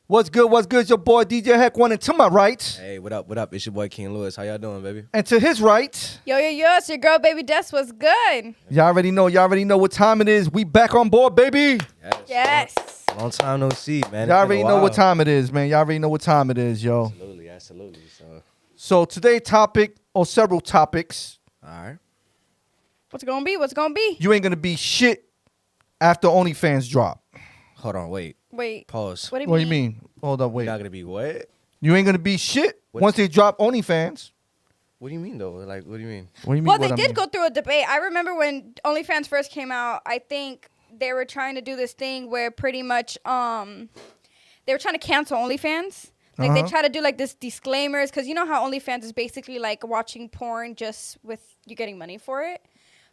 What's good? What's good? It's your boy DJ Heck One, and to my right, Hey, what up? What up? It's your boy King Lewis. How y'all doing, baby? and to his right, Yo, it's your girl, Baby Des. Was good. y'all already know. Y'all already know what time it is. We back on board, baby. Yes. Long time no see, man. Y'all already know what time it is, man. Y'all already know what time it is, yo. Absolutely. So today's topic, or several topics, All right. What's gonna be? What's gonna be? you ain't gonna be shit after OnlyFans drop. Hold on, wait. Wait. Pause. What do you What mean? do you mean? Hold up, You're wait. not gonna be what? You ain't gonna be shit What? once they drop OnlyFans. What do you mean though? Like, what do you mean? What do you mean? Well, what they I did mean? go through a debate. I remember when OnlyFans first came out. I think they were trying to do this thing where pretty much they were trying to cancel OnlyFans. Like they try to do like this disclaimers because you know how OnlyFans is basically like watching porn just with you getting money for it.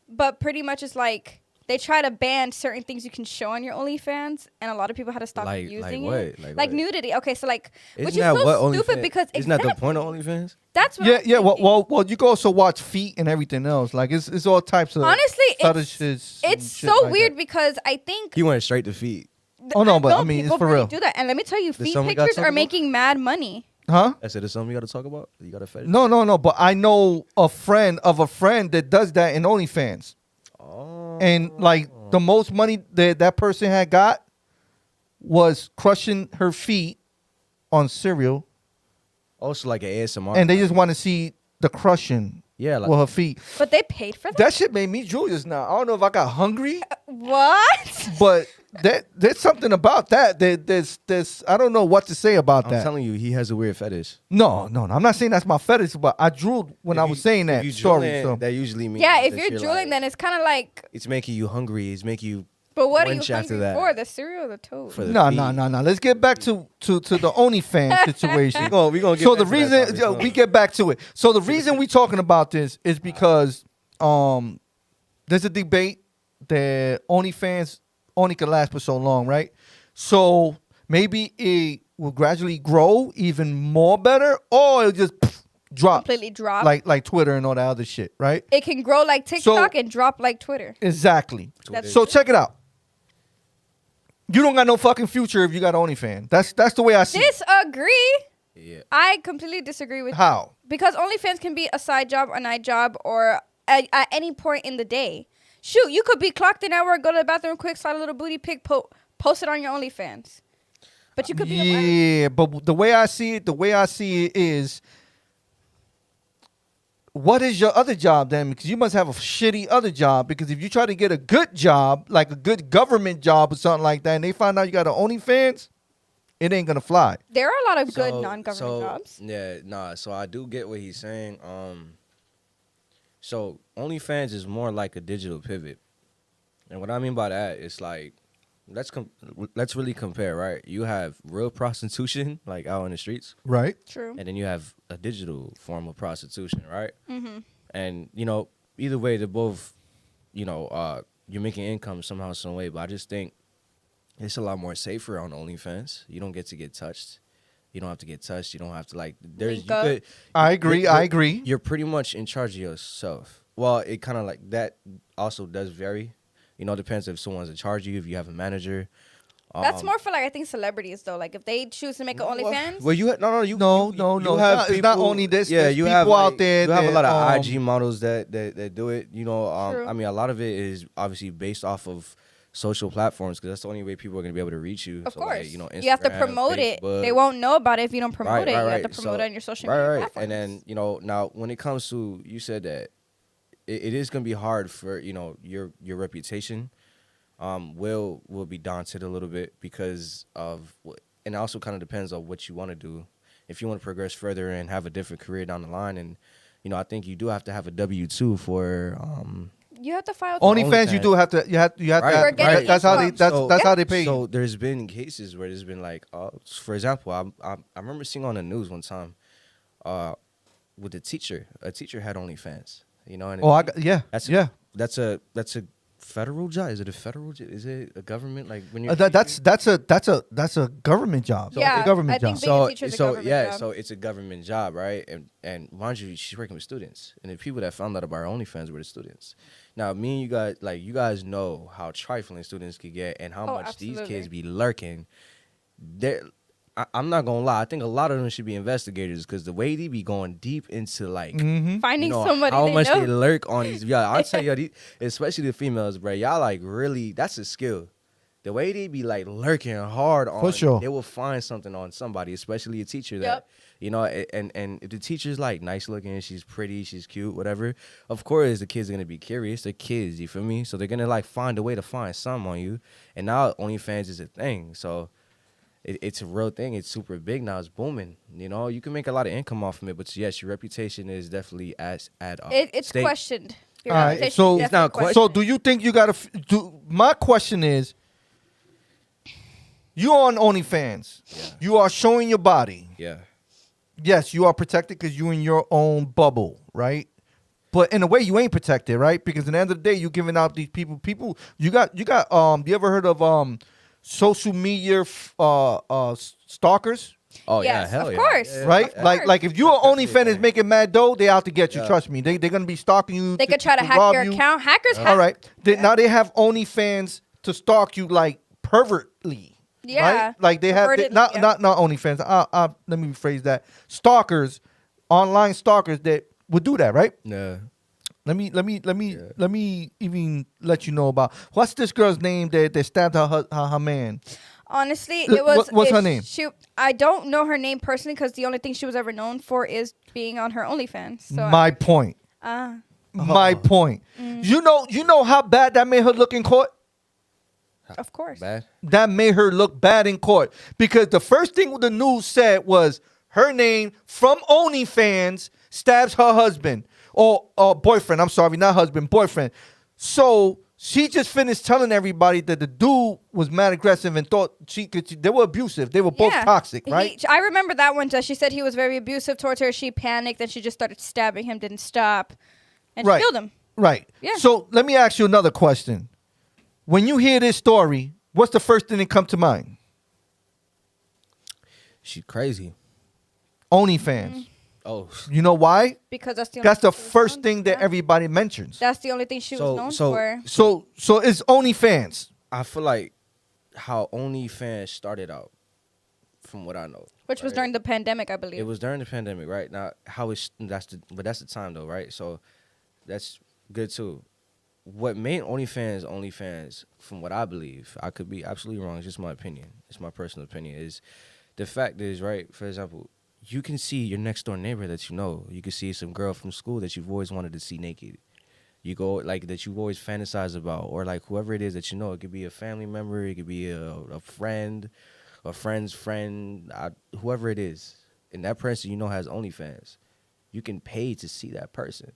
But pretty much it's like they try to ban certain things you can show on your OnlyFans, and a lot of people had to stop using what? it. Like Like what? nudity. Okay, so like, Isn't which is that so what stupid OnlyFans- because Isn't that the point of OnlyFans? That's what Yeah, I'm yeah. thinking. Well, you can also watch feet and everything else. Like it's all types of Honestly, fetishes and it's shit so like weird that. because I think He went straight to feet. Oh, no, but I know mean, it's people for really real. do that, and let me tell you, There's feet something we gotta pictures talk are about? making mad money. Huh? I said, there's something you got to talk about. You got a fetish? No. But I know a friend of a friend that does that in OnlyFans. Oh. And like the most money that person had got was crushing her feet on cereal, Also like an ASMR. and they just want to see the crushing Yeah, like with her feet. But they paid for that. That shit made me drool just now. I don't know if I got hungry, What? but there's something about that. There's I don't know what to say about I'm that. telling you, he has a weird fetish. No. I'm not saying that's my fetish, but I drooled when If I you- was saying if that you story. drooling, So that usually means Yeah, if that you're drooling, like, then it's kind of like. it's making you hungry. It's making you But what are you quench after hungry that. for? The cereal or the toast? For the no. feet. Let's get back to the OnlyFans situation. We gonna get So back the to that reason topic, yo, huh? we get back to it. So the reason we talking about this is because there's a debate that OnlyFans only can last for so long, right? So maybe it will gradually grow even more better, or it'll just drop Completely drop. like Twitter and all that other shit, right? It can grow like TikTok and drop like Twitter. Exactly. That's So check it out. You don't got no fucking future if you got OnlyFans. That's the way I see it. Disagree. Yeah. I completely disagree with you. How? Because OnlyFans can be a side job, a night job, or at any point in the day. Shoot, you could be clocked in at work, go to the bathroom quick, slide a little booty pic, post it on your OnlyFans. But you could be Yeah, but the way I see it is, what is your other job then? Because you must have a shitty other job. Because if you try to get a good job, like a good government job or something like that, and they find out you got an OnlyFans, it ain't gonna fly. There are a lot of good So- non-government so, jobs. Yeah, nah. So I do get what he's saying. So OnlyFans is more like a digital pivot, and what I mean by that is like, let's really compare, right? You have real prostitution like out in the streets, Right. True. and then you have a digital form of prostitution, right? Mm-hmm. And either way, they're both, you're making income somehow, some way. But I just think it's a lot more safer on OnlyFans. You don't get touched. You don't have to get touched. You don't have to Link up. I agree. You're pretty much in charge of yourself. Well, it kind of like that also does vary. Depends if someone's in charge of you, if you have a manager. That's more for like I think celebrities though. Like if they choose to make an OnlyFans. Well, you No. you It's have not- it's not people- only this. Yeah, There's you people have out there. You have a that, lot of IG models that do it. True. I mean, a lot of it is obviously based off of social platforms because that's the only way people are gonna be able to reach you. Of So, course, like, you have to Instagram, promote it. Facebook. They won't know about it if you don't promote Right, it. right, You right. have to promote it on your social Right, media right. platforms. And then now when it comes to, you said that it is gonna be hard for your reputation. Will be daunted a little bit because of and it also kind of depends on what you want to do. If you want to progress further and have a different career down the line, and I think you do have to have a W-2 for you have to file. OnlyFans, you do have to. You have to. Right, Have, right. That's how they. income. That's how they pay. you. So there's been cases where there's been like, for example, I remember seeing on the news one time, with a teacher had OnlyFans. And yeah. that's a federal job. Is it a federal job? Is it a government like when you're That's a government job. Yeah, It's a government I think job. being a teacher is a government job. so it's a government job, right? And mind you, she's working with students, and the people that found out about her OnlyFans were the students. Now, me and you guys know how trifling students could get, and how much these absolutely. kids be lurking. I'm not gonna lie. I think a lot of them should be investigators because the way they be going deep into like Finding you know, somebody how they much know. they lurk on these. Yeah, I'll tell you, especially the females, bro. Y'all like really, that's a skill. The way they be like lurking hard on, For sure. they will find something on somebody, especially a teacher that Yep. you know. And if the teacher's like nice looking, she's pretty, she's cute, whatever. Of course, the kids are gonna be curious. They're kids, you feel me? So they're gonna like find a way to find some on you. And now OnlyFans is a thing, so. It's a real thing. It's super big now. It's booming. You know, you can make a lot of income off of it. But yes, your reputation is definitely at It's stake. questioned. Your All right, reputation so- is It's not definitely So questioned. do you think you gotta do? My question is, you on OnlyFans, Yeah. you are showing your body. Yeah. Yes, you are protected because you in your own bubble, right? But in a way, you ain't protected, right? Because at the end of the day, you giving out these people. You got. You ever heard of social media stalkers? Oh Yes, yeah, hell of yeah. course. Yeah, Right, yeah. like if you're Definitely OnlyFans a is thing. making mad dough, they out to get you. Yeah. Trust me, they're gonna be stalking you. They could try to hack rob your you. account. Hackers hack. All right, now they have OnlyFans to stalk you like pervertly. Yeah. right? Like they have Pervertedly, not yeah. not OnlyFans. Let me rephrase that. Stalkers, online stalkers that would do that, right? Yeah. Let me even let you know about what's this girl's name that stabbed her man. Honestly, Look, it was. what's her if name? I don't know her name personally because the only thing she was ever known for is being on her OnlyFans. So My point. My point. You know how bad that made her look in court? of course. Bad. That made her look bad in court because the first thing the news said was her name from OnlyFans stabs her husband or boyfriend. I'm sorry, not husband, boyfriend. So she just finished telling everybody that the dude was mad aggressive and thought they were abusive. They were both Yeah. toxic, right? I remember that one. She said he was very abusive towards her. She panicked, and she just started stabbing him. Didn't stop, and Right. she killed him. Right. Yeah. So let me ask you another question. When you hear this story, what's the first thing that come to mind? She's crazy. OnlyFans. Oh. You know why? Because that's the That's the she was first known thing for. that everybody mentions. That's the only thing she So- was known so- for. So it's OnlyFans. I feel like how OnlyFans started out, from what I know. Which was right? during the pandemic, I believe. It was during the pandemic, right? Now, that's the time though, right? So that's good too. What made OnlyFans, from what I believe, I could be absolutely wrong. It's just my opinion. It's my personal opinion. Is the fact is, right? For example, you can see your next door neighbor that you know. You can see some girl from school that you've always wanted to see naked. You go like that you've always fantasized about, or like whoever it is that you know. It could be a family member. It could be a friend, a friend's friend, whoever it is. And that person you know has OnlyFans. You can pay to see that person,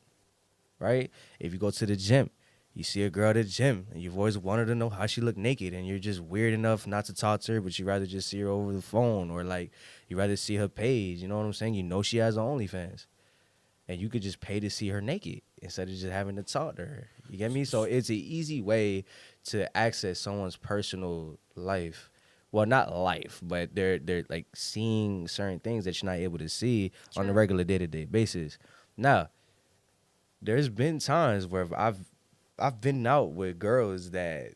right? If you go to the gym, you see a girl at the gym, and you've always wanted to know how she looked naked, and you're just weird enough not to talk to her, but you rather just see her over the phone, or like you rather see her page. You know what I'm saying? You know she has OnlyFans, and you could just pay to see her naked instead of just having to talk to her. You get me? So it's an easy way to access someone's personal life. Well, not life, but they're like seeing certain things that you're not able to see on a True. regular day-to-day basis. Now, there's been times where I've been out with girls that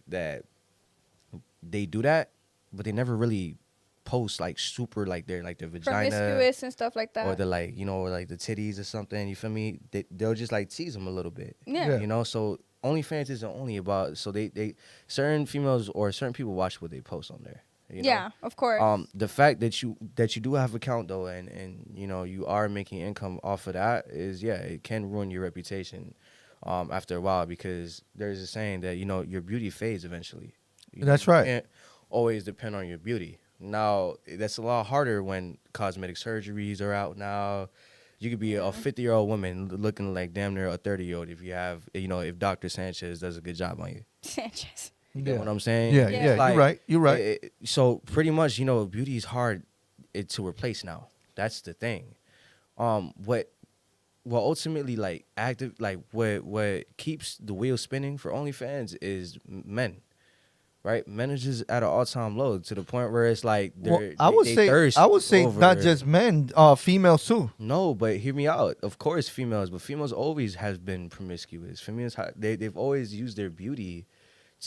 they do that, but they never really post like super like their vagina Promiscuous and stuff like that. or the like, you know, or like the titties or something. You feel me? They'll just like tease them a little bit. Yeah. You know, so OnlyFans isn't only about they certain females or certain people watch what they post on there. You know? Yeah, of course. The fact that you do have an account though, and you know you are making income off of that is it can ruin your reputation after a while, because there's a saying that you know your beauty fades eventually. That's right. You can't always depend on your beauty. Now that's a lot harder when cosmetic surgeries are out now. You could be a 50-year-old woman looking like damn near a 30-year-old if Dr. Sanchez does a good job on you. Sanchez. You know what I'm saying? Yeah, Yeah. yeah, you're right. So pretty much, beauty is hard to replace now. That's the thing. What ultimately like active like what keeps the wheel spinning for OnlyFans is men. Right? Men are just at an all-time low to the point where it's like I would say over- not just men, females too. No, but hear me out. Of course, females, but females always have been promiscuous. Females, they've always used their beauty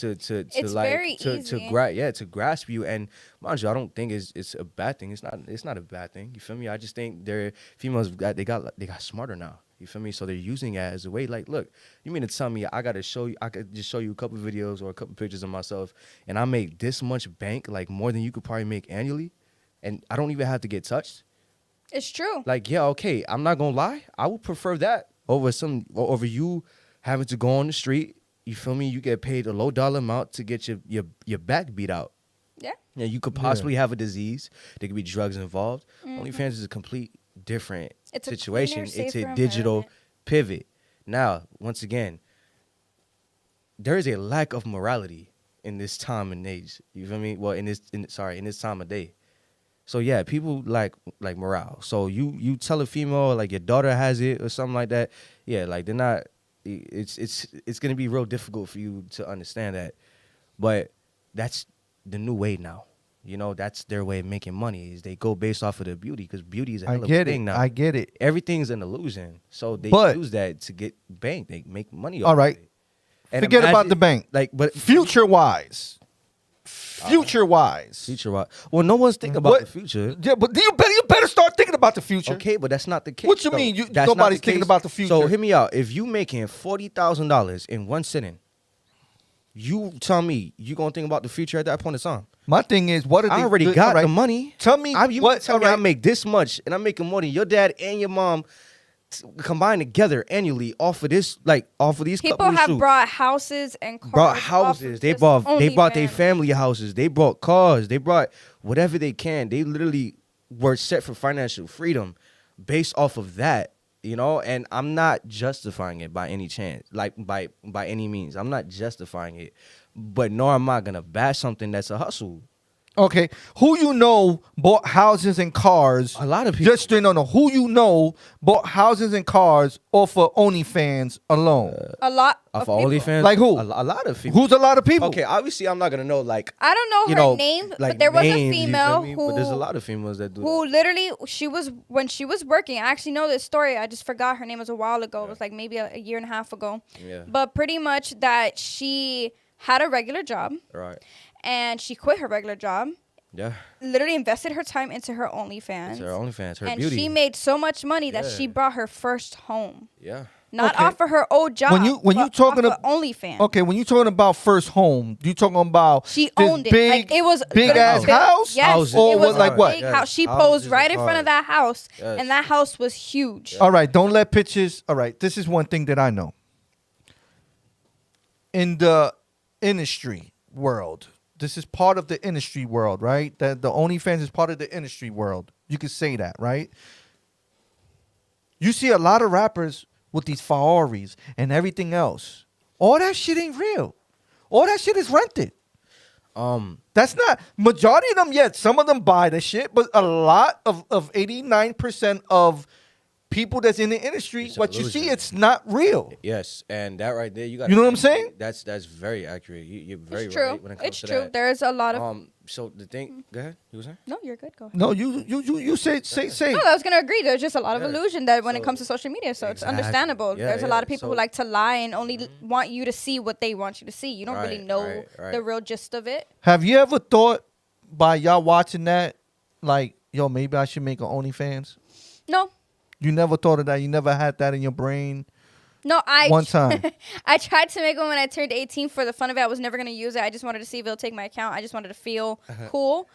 It's like very to easy. to grasp you. And mind you, I don't think it's a bad thing. It's not a bad thing. You feel me? I just think they're females they got smarter now. You feel me? So they're using it as a way. Like, look, you mean to tell me I could just show you a couple videos or a couple pictures of myself, and I make this much bank, like more than you could probably make annually, and I don't even have to get touched? It's true. Like, yeah, okay, I'm not gonna lie. I would prefer that over you having to go on the street. You feel me? You get paid a low dollar amount to get your back beat out. Yeah. Yeah, you could possibly have a disease. There could be drugs involved. OnlyFans is a complete different It's a situation. cleaner, It's a safer digital environment. pivot. Now, once again, there is a lack of morality in this time and age. You feel me? Well, in this time of day. So yeah, people like morale. So you tell a female like your daughter has it or something like that. Yeah, like they're not. It's gonna be real difficult for you to understand that, but that's the new way now. You know, that's their way of making money. Is they go based off of their beauty, because beauty is a hell of a thing now. I get it. Everything's an illusion, so they use that to get bank. They make money. All right. And forget about the bank. Like, but future wise. Well, no one's thinking about the future. Yeah, but you better start thinking about the future. Okay, but that's not the case. What you though. mean? That's not Nobody's the thinking case. about the future. So hear me out. If you making $40,000 in one sitting, you tell me you gonna think about the future at that point in time. My thing is, what are I already got the money. Tell me what. Tell me I make this much, and I'm making more than your dad and your mom combined together annually off of this, like off of these. People have brought houses and cars. Brought houses. They brought their family houses. They brought cars. They brought whatever they can. They literally were set for financial freedom based off of that. You know, and I'm not justifying it by any chance, like by any means. I'm not justifying it, but nor am I gonna bash something that's a hustle. Okay, who you know bought houses and cars? A lot of people. Just no. Who you know bought houses and cars off of OnlyFans alone? A lot of Off of people. OnlyFans, Like who? A lot of people. Who's a lot of people? Okay, obviously I'm not gonna know like I don't know her name, like but there was a names, you feel female me? who But there's a lot of females that do who that. literally when she was working. I actually know this story. I just forgot her name. It was a while ago. It was like maybe a year and a half ago. Yeah. But pretty much that she had a regular job Right. and she quit her regular job. Yeah. Literally invested her time into her OnlyFans. It's her OnlyFans, her and beauty. she made so much money that Yeah. she brought her first home. Yeah. Not Okay. off of her old job. When you but talking off of about OnlyFans. Okay, when you talking about first home, you talking about She this owned it. big, Like it was big literally ass built- house. Yes, Houses. Or it was what, like a what? big house. She Houses posed and right in front cars. of that house, Yes. and that house was huge. All right, don't let pictures. All right, this is one thing that I know. In the industry world, this is part of the industry world, right? That the OnlyFans is part of the industry world. You could say that, right? You see a lot of rappers with these Ferraris and everything else. All that shit ain't real. All that shit is rented. That's not majority of them yet. Some of them buy the shit, but a lot of 89% of people that's in the industry, It's an what you see, illusion. it's not real. Yes, and that right there, you got. You know what I'm saying? That's very accurate. You're very It's true. right when it comes It's to true. that. There's a lot of. So the thing. Go ahead. You were saying? No, you're good. Go ahead. No, you say. No, I was gonna agree. There's just a lot of Yeah. illusion that when it So- comes to social media, so it's Exactly. understandable. Yeah, There's a yeah. lot of people who So- like to lie and only want you to see what they want you to see. You don't really Right, know right. the real gist of it. Have you ever thought by y'all watching that, like, yo, maybe I should make an OnlyFans? No, You never thought of that. You never had that in your brain. no, One time. I tried to make one when I turned 18 for the fun of it. I was never gonna use it. I just wanted to see if it'll take my account. I just wanted to feel cool.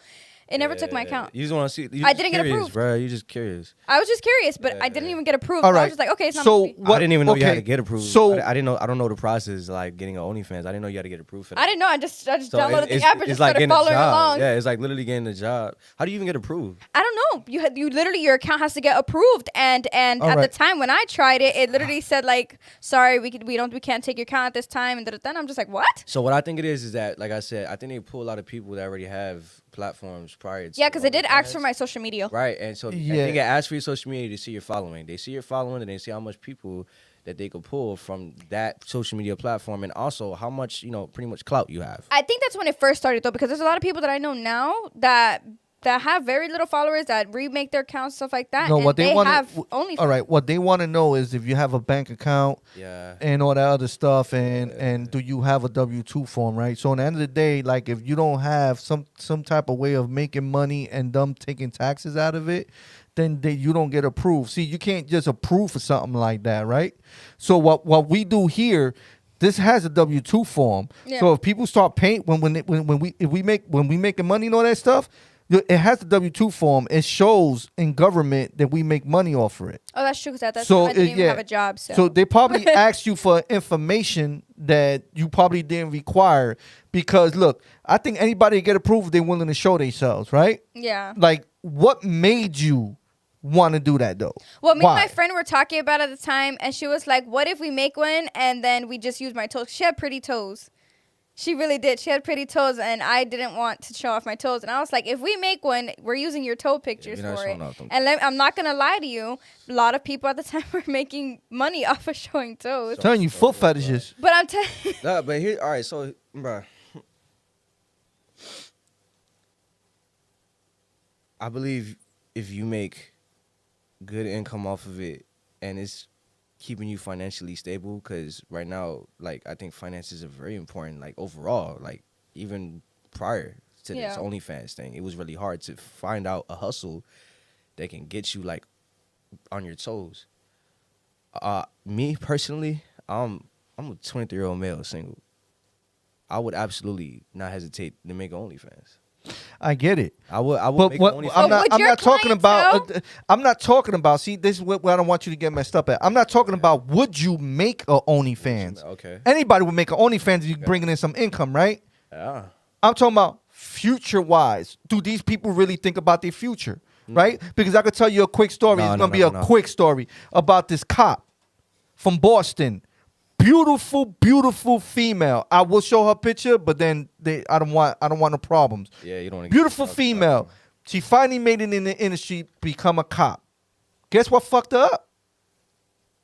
It never took my account. You just want to see. I didn't get approved. bro. You just curious. I was just curious, but I didn't even get approved. All I right. was just like, okay, it's not So movie. what? I didn't even know you had okay, to get approved. So I didn't know. I don't know the process like getting an OnlyFans. I didn't know you had to get approved for that. I didn't know. I just So downloaded the it's, app and it's just like started getting a following job. along. Yeah, it's like literally getting a job. How do you even get approved? I don't know. You literally your account has to get approved, and All at right. the time when I tried it, it literally said like, sorry, we can't take your account at this time, and then I'm just like, what? So what I think it is that, like I said, I think they pull a lot of people that already have platforms prior to. Yeah, because it did ask for OnlyFans. my social media. Right, and so Yeah. I think it asks for your social media to see your following. They see your following, and they see how much people that they could pull from that social media platform, and also how much pretty much clout you have. I think that's when it first started though, because there's a lot of people that I know now that that have very little followers that remake their accounts, stuff like that. No, and what they want have to. OnlyFans. All right, what they want to know is if you have a bank account Yeah. and all that other stuff, and do you have a W-2 form, right? So, at the end of the day, like if you don't have some type of way of making money and them taking taxes out of it, then you don't get approved. See, you can't just approve for something like that, right? So what we do here, this has a W-2 form. Yeah. So if people start paying when we making money and all that stuff, it has the W-2 form. It shows in government that we make money off of it. Oh, that's true. Because at that So, time I didn't even yeah. have a job. So, So they probably asked you for information that you probably didn't require because look, I think anybody that get approved, they're willing to show themselves, right? yeah. Like, what made you want to do that though? Well, me Why? and my friend were talking about it at the time, and she was like, "What if we make one and then we just use my toes?" She had pretty toes. She really did. She had pretty toes, and I didn't want to show off my toes. And I was like, if we make one, we're using your toe pictures you're not for it. showing off them And I'm not going to lie to you. A lot of people at the time were making money off of showing toes. I'm telling you, foot fetishes. But I'm telling you. No, but here, all right. So, bruh, I believe if you make good income off of it, and it's keeping you financially stable, because right now, like, I think finances are very important. Like overall, like even prior to Yeah. this OnlyFans thing, it was really hard to find out a hustle that can get you like on your toes. Me personally, I'm a 23-year-old male, single. I would absolutely not hesitate to make OnlyFans. I get it. I would But make what, OnlyFans. I'm not. would I'm your not talking about. clients I'm not talking about. See, this is what I don't want you to get messed up at. I'm not talking about. Would you make a OnlyFans? Okay. Anybody would make an OnlyFans if you're bringing in some income, right? Yeah. I'm talking about future wise. Do these people really think about their future, right? Because I could tell you a quick story. No, It's no, gonna be no, a no. quick story about this cop from Boston. Beautiful, beautiful female. I will show her picture, but then I don't want no problems. Yeah, you don't want to Beautiful female. She finally made it in the industry, become a cop. Guess what fucked her up?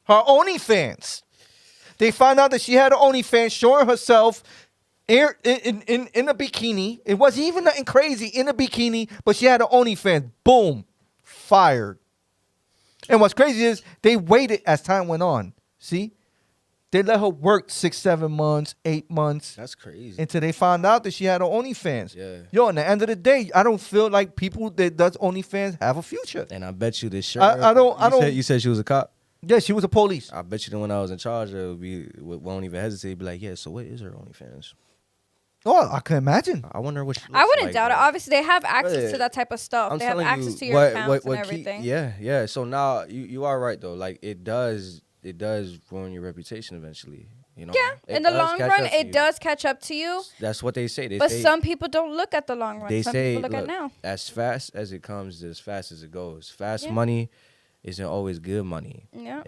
Her OnlyFans. They found out that she had an OnlyFans showing herself in a bikini. It wasn't even nothing crazy in a bikini, but she had an OnlyFans. Boom. Fired. And what's crazy is they waited as time went on. See? They let her work 6, 7 months, 8 months. That's crazy. Until they found out that she had an OnlyFans. Yeah. Yo, at the end of the day, I don't feel like people that does OnlyFans have a future. And I bet you this shirt. I don't- You said she was a cop. Yeah, she was a police. I bet you that when I was in charge, won't even hesitate. Be like, yeah. So what is her OnlyFans? Oh, I can imagine. I wonder what. She I looks wouldn't like, doubt it. man. Obviously, they have access Yeah. to that type of stuff. I'm They have telling access you to your accounts and everything. Yeah. So now you are right though. Like it does ruin your reputation eventually. You know. Yeah, It in the does long catch run, up to it you. does catch up to you. That's what they say. They But say, some people don't look at the long run. They Some say, people look at look, now. as fast as it comes, as fast as it goes. Fast Yeah. money isn't always good money. Yeah.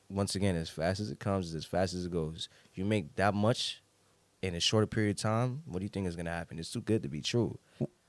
Once again, as fast as it comes, as fast as it goes. You make that much in a shorter period of time, what do you think is gonna happen? It's too good to be true.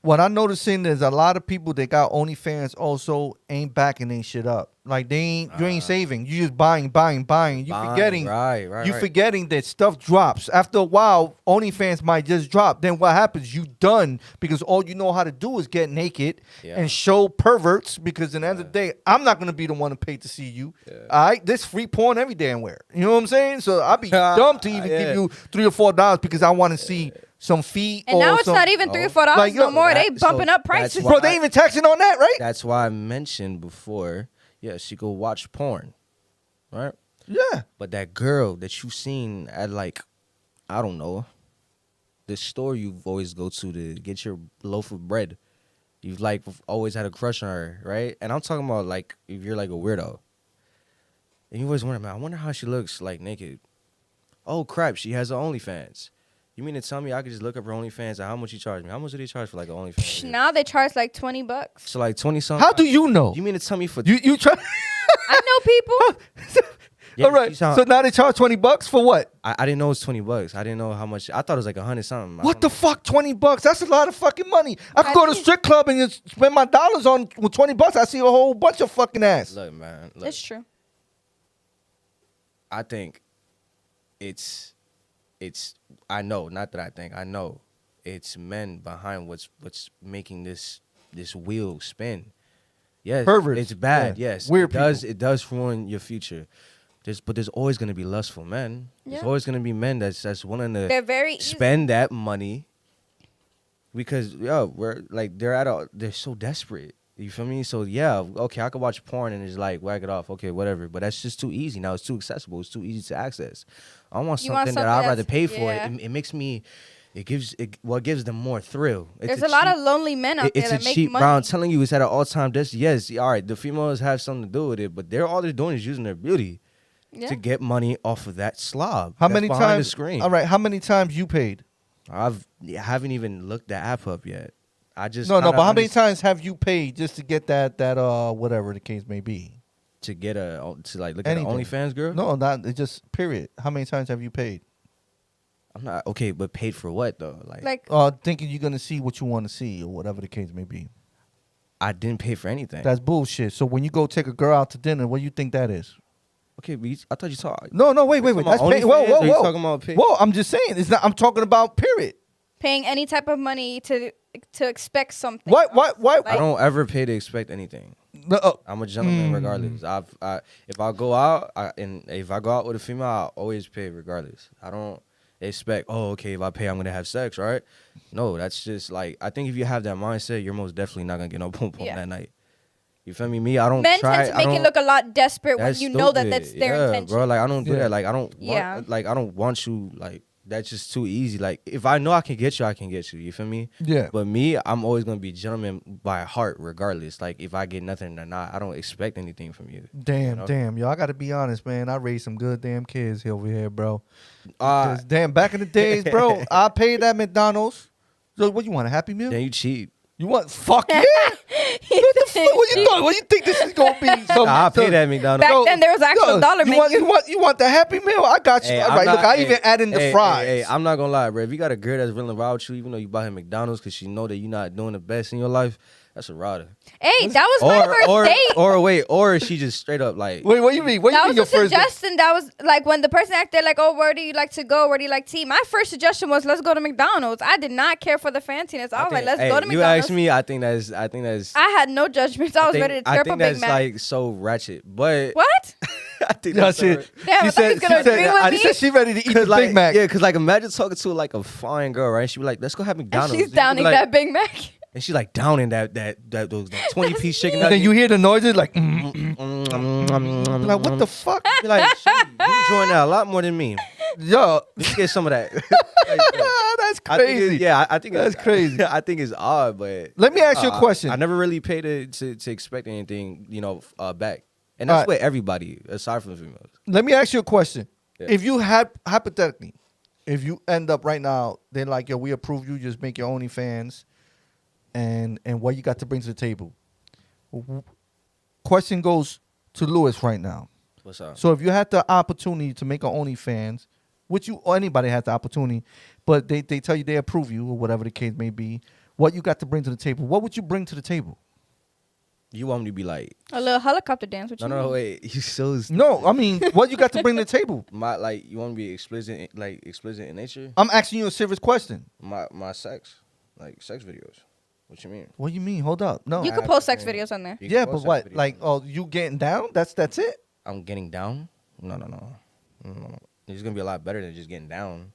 What I'm noticing is a lot of people that got OnlyFans also ain't backing their shit up. Like you ain't saving. You just buying. You Buying, forgetting. right. You forgetting that stuff drops. After a while, OnlyFans might just drop. Then what happens? You done because all you know how to do is get naked and show perverts. Because in the end of the day, I'm not gonna be the one to pay to see you. All right, there's free porn every damn where. You know what I'm saying? So I'd be dumb to even give you $3 or $4 because I want to see some feet. And now it's not even $3 or $4 Like, yo, no more. They that- bumping so up that's prices. why- Bro, they even taxing on that, right? That's why I mentioned before, yes, you go watch porn, right? Yeah. But that girl that you seen at like, I don't know, the store you always go to get your loaf of bread. You've like always had a crush on her, right? And I'm talking about like if you're like a weirdo. And you always wonder, man, I wonder how she looks like naked. Oh crap, she has an OnlyFans. You mean to tell me I could just look up her OnlyFans and how much you charge me? How much do they charge for like an OnlyFans? Now they charge like $20. So like 20 something. How do you know? You mean to tell me for You try? I know people. Yeah, All right. you sound- So now they charge $20 for what? I didn't know it was $20. I didn't know how much. I thought it was like 100 something. What the fuck? $20? That's a lot of fucking money. I could go to a strip club and just spend my dollars on with $20. I see a whole bunch of fucking ass. Look, man. Look, It's true. I think it's. I know, not that I think. I know it's men behind what's making this this wheel spin. Yes, Perverts. it's bad. Yeah. Yes, Weird it does ruin your future. But there's always gonna be lustful men. There's Yeah. always gonna be men that's willing to They're very easy. spend that money because they're so desperate. You feel me? So yeah, okay, I could watch porn and just like whack it off. Okay, whatever. But that's just too easy. Now it's too accessible. It's too easy to access. I want You want something that something I'd rather that's- pay for. yeah. It makes me. It gives them more thrill. There's a lot of lonely men out there It's that a make cheap, money. bro. I'm telling you, it's at an all-time distance. Yes, all right. The females have something to do with it, but all they're doing is using their beauty Yeah. to get money off of that slob. How that's many behind times? The screen. All right. How many times you paid? I haven't even looked the app up yet. I just No. kinda But how many underst- times have you paid just to get that whatever the case may be? to get look Anything. at an OnlyFans girl? No, not it just period. How many times have you paid? I'm not okay, but paid for what though? Like Thinking you're gonna see what you want to see or whatever the case may be. I didn't pay for anything. That's bullshit. So when you go take a girl out to dinner, what do you think that is? okay, but I thought you saw. No, wait. talking That's about pay. Whoa, OnlyFans, whoa, or you whoa. talking about pay? Whoa, I'm just saying. It's not. I'm talking about period. paying any type of money to expect something. What? Like- I don't ever pay to expect anything. No, I'm a gentleman regardless. If I go out with a female, I always pay regardless. I don't expect, okay, if I pay, I'm gonna have sex, right? No, that's just like I think if you have that mindset, you're most definitely not gonna get no boom Yeah. that night. You feel me? I don't Men try. tend to make it look a lot desperate when That's you know that stupid. that's their yeah, intention. bro. Like I don't do Yeah. that. Like I don't. Yeah. Want, like I don't want you. Like that's just too easy. Like if I know I can get you, I can get you. You feel me? Yeah. But me, I'm always gonna be gentleman by heart, regardless. Like if I get nothing or not, I don't expect anything from you. Damn, yo. I gotta be honest, man. I raised some good damn kids over here, bro. Uh, 'Cause damn, back in the days, bro, I paid at McDonald's. So what you want, a Happy Meal? then you cheat. You want fuck yeah? What the fuck? What you thought? What you think this is gonna be? Nah, I paid at McDonald's. Back then, there was actual dollar you menu. You want the Happy Meal? I got you. Hey, All I'm right, not- look, I hey, even add in the hey, fries. Hey, I'm not gonna lie, bro. If you got a girl that's willing to ride with you, even though you buy her McDonald's because she know that you're not doing the best in your life, that's a rider. Hey, that was my first date. Or she just straight up like, Wait, what you mean? What That you was mean your a first? suggestion. That was like when the person asked, they're like, "Oh, where do you like to go? Where do you like to eat?" My first suggestion was, "Let's go to McDonald's." I did not care for the fanciness. I was like, "Let's go to You McDonald's." asked me, I think that's. I had no judgments. I was ready to tear up a Big that's Mac. like so ratchet, but What? I think Yeah, that's so shit. Damn, I thought he was gonna agree with I me. said she ready to eat the Cause like, Big Mac. yeah, cause like imagine talking to like a fine girl, right? She be like, "Let's go have And McDonald's." she's You be downing like- that Big Mac. and she's like downing that 20-piece chicken. And then you hear the noises like, like like what the fuck? Like, shit, you enjoying that a lot more than me. Yo, Let's get some of that. that's I think crazy. I think That's it's, crazy. I think it's odd, but Let me ask you a question. I never really paid to expect anything, back, and that's Alright. with everybody aside from the females. Let me ask you a question. Yeah. If you had hypothetically, if you end up right now, they're like, yo, we approve you, just make your OnlyFans, and what you got to bring to the table. Question goes to Lewis right now. What's up? So if you had the opportunity to make an OnlyFans, which you or anybody has the opportunity, but they tell you they approve you or whatever the case may be, what you got to bring to the table? What would you bring to the table? You want me to be like, A little helicopter dance. What you mean? wait, you so No, I mean, what you got to bring to the table? you want me to be explicit in nature? I'm asking you a serious question. My sex videos. What you mean? What do you mean? Hold up. No. You could post sex videos on there. You can Yeah, post but sex what? videos. Like, oh, you getting down? That's it? I'm getting down? No. It's gonna be a lot better than just getting down.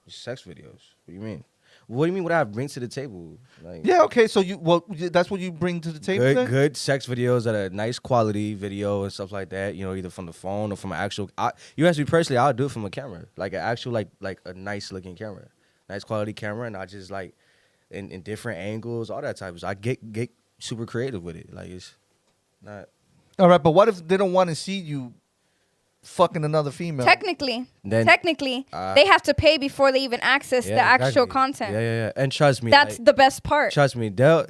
Just sex videos. What do you mean? What do you mean? What I bring to the table? Like, Yeah, okay. So that's what you bring to the table. then? good sex videos that are nice quality video and stuff like that. Either from the phone or from an actual. You ask me personally, I'll do it from a camera, like an actual like a nice looking camera, nice quality camera, and I just like in different angles, all that type of stuff. I get super creative with it. Like it's not. All right, but what if they don't want to see you fucking another female? Technically, Then- they have to pay before they even access the actual exactly. content. Yeah. And trust me, That's like, the best part. trust me, they're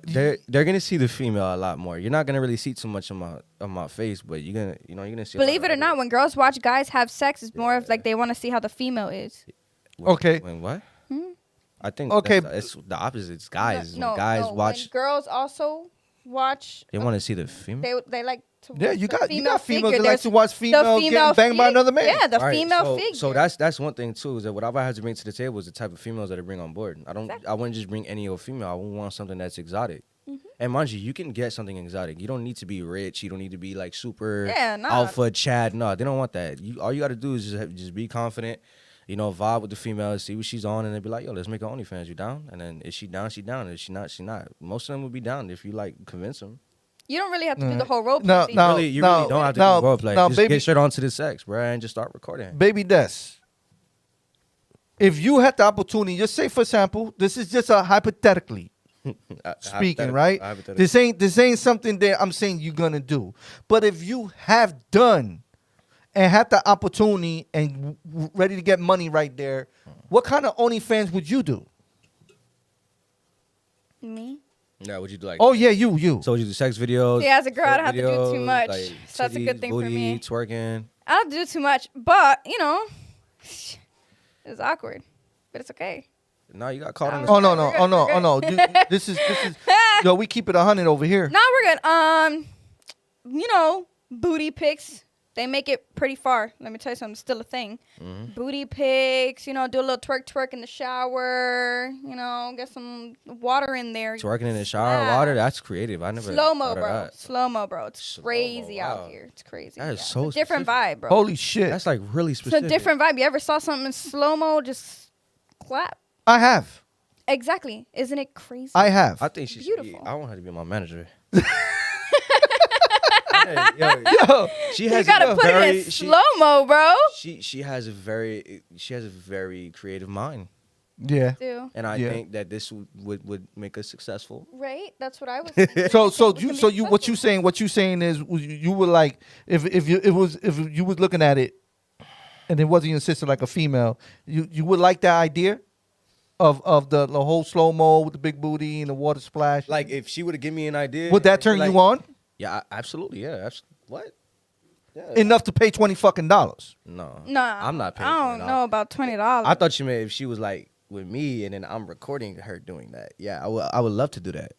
gonna see the female a lot more. You're not gonna really see too much of my face, but you're gonna see. Believe it or not, when girls watch guys have sex, it's more of like they want to see how the female is. Okay. When what? Hmm? I think Okay. it's the opposite. It's guys. No, when guys no, watch, when girls also watch. they want to see the female. They like to. Yeah, watch you the got female females figure. that like to watch female getting banged by another man. Yeah, the Right, female figure. So that's one thing too. Is that whatever I have to bring to the table is the type of females that I bring on board. I wouldn't just bring any old female. I would want something that's exotic. And mind you, you can get something exotic. You don't need to be rich. You don't need to be like super Nah. alpha Chad. No, they don't want that. All you got to do is just be confident. You know, vibe with the female, see what she's on, and then be like, yo, let's make an OnlyFans. You down? And then if she down, she down. If she not, she not. Most of them will be down if you like convince them. You don't really have to do the whole role play. No, thing. no. You really don't have to do role play. Just baby, get straight onto the sex, bro, and just start recording. Baby Des, if you had the opportunity, just say for example, this is just a hypothetically speaking, right? This ain't something that I'm saying you're gonna do. But if you have done and had the opportunity and ready to get money right there, what kind of OnlyFans would you do? Me? Yeah, would you do like? Oh yeah, you. So would you do sex videos? Yeah, as a girl, I don't have to do too much. Like So that's a good titties, thing booty, for me. Twerking. I don't have to do too much, but you know, it's awkward, but it's okay. No, you got caught on the. Oh no. This is yo, we keep it 100 over here. No, we're good. You know, booty pics. They make it pretty far. Let me tell you something. It's still a thing. Booty pics. You know, do a little twerk in the shower. You know, get some water in there. Twerking in the shower, water. That's creative. I never. Slow mo, thought of bro. that. Slow mo, bro. It's Slow-mo, crazy wow. out here. It's crazy. That is It's so a different specific. vibe, bro. Holy shit. That's like really It's specific. a different vibe. You ever saw something in slow mo? Just clap. I have. Exactly. Isn't it crazy? I have. I think she's Beautiful. I want her to be my manager. Yo, She You has gotta a put very, it in slow mo, bro. She has a very creative mind, yeah. Do and I Yeah. think that this would make us successful. right? That's what I was thinking. So you what you saying is you would like if you was looking at it and it wasn't your sister like a female, you would like that idea of the whole slow mo with the big booty and the water splash. Like if she would have given me an idea, would that turn you on Yeah, absolutely. Yeah, what? Yeah. enough to pay $20 No, No, I'm not paying. I don't know about $20. I thought you meant if she was like with me and then I'm recording her doing that. Yeah, I would love to do that.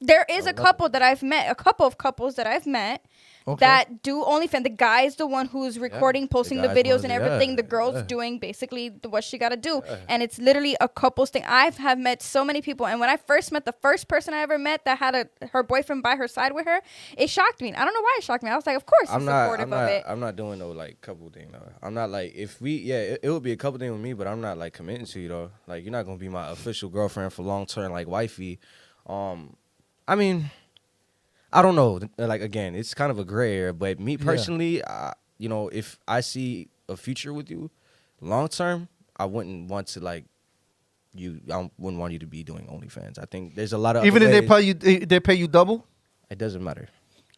There is a couple that I've met, a couple of couples that I've met Okay. that do OnlyFans. The guy's the one who's recording, posting the guy's videos one and of the- everything. yeah, The girl's yeah. doing basically what she got to do. And it's literally a couples thing. Have met so many people. And when I first met the first person I ever met that had her boyfriend by her side with her, it shocked me. I don't know why it shocked me. I was like, of course he's supportive of it. I'm not doing no like couple thing though. I'm not like if we it would be a couple thing with me, but I'm not like committing to you though. Like you're not gonna be my official girlfriend for long term like wifey. I mean, I don't know. Like again, it's kind of a gray area. But me personally, you know, if I see a future with you, long term, I wouldn't want to like you. I wouldn't want you to be doing OnlyFans. I think there's a lot of even if other ways. they pay you double. It doesn't matter.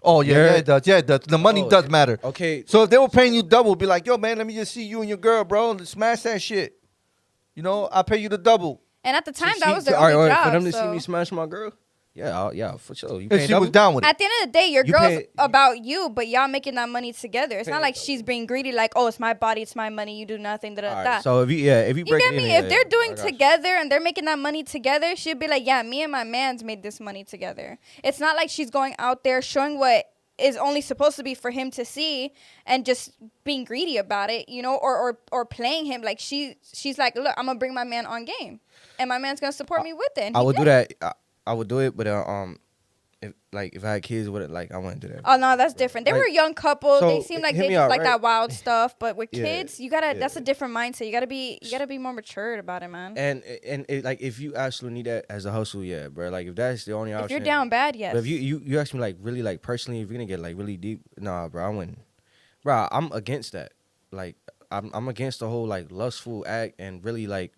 Oh yeah, it does. Yeah, it does. The money does matter. Okay. So if they were paying you double, be like, yo, man, let me just see you and your girl, bro. Smash that shit. You know, I'll pay you the double. And at the time, that was All their right, only all right, job. for them to see so. me smash my girl. Yeah, for sure. You If paying she was double? down with it. At the end of the day, your You girl's pay- about you, but y'all making that money together. It's Pay not like double. she's being greedy, like, oh, it's my body, it's my money, you do nothing, da da All da. right, so if you You break get it in, me? yeah, If they're doing I got you. together and they're making that money together, she'd be like, yeah, me and my man's made this money together. It's not like she's going out there showing what is only supposed to be for him to see and just being greedy about it, you know, or playing him. Like she's like, look, I'm gonna bring my man on game, and my man's gonna support me with it. And I he would do did. that. I would do it, but if I had kids with it, like I wouldn't do that. Oh no, that's different. They Like, were a young couple. so, They seem like hear they me just out, like right? that wild stuff. But with Yeah, kids, you gotta. yeah. That's a different mindset. You gotta be more matured about it, man. And it, like if you actually need that as a hustle, yeah, bro. Like if that's the only option. If you're down bad, yes. But if you ask me like really like personally, if you're gonna get like really deep, nah, bro, I wouldn't. Bro, I'm against that. Like I'm against the whole like lustful act and really like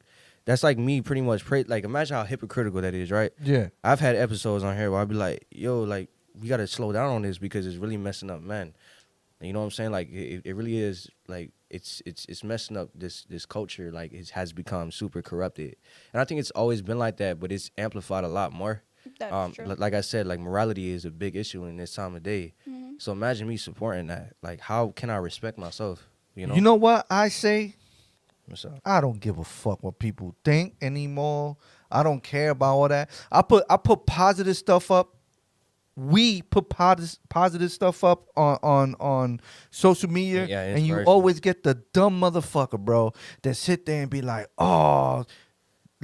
that's like me pretty much like imagine how hypocritical that is, right? Yeah. I've had episodes on here where I'd be like, yo, like we gotta slow down on this because it's really messing up men. And you know what I'm saying? Like it really is like it's messing up this culture. Like it has become super corrupted, and I think it's always been like that, but it's amplified a lot more. That's true. Like I said, like morality is a big issue in this time of day. Mm-hmm. So imagine me supporting that. Like how can I respect myself? You know. You know what I say? What's up? I don't give a fuck what people think anymore. I don't care about all that. I put positive stuff up. We put positive stuff up on social media, Yeah, and you inspirational. always get the dumb motherfucker, bro, that sit there and be like, "Oh,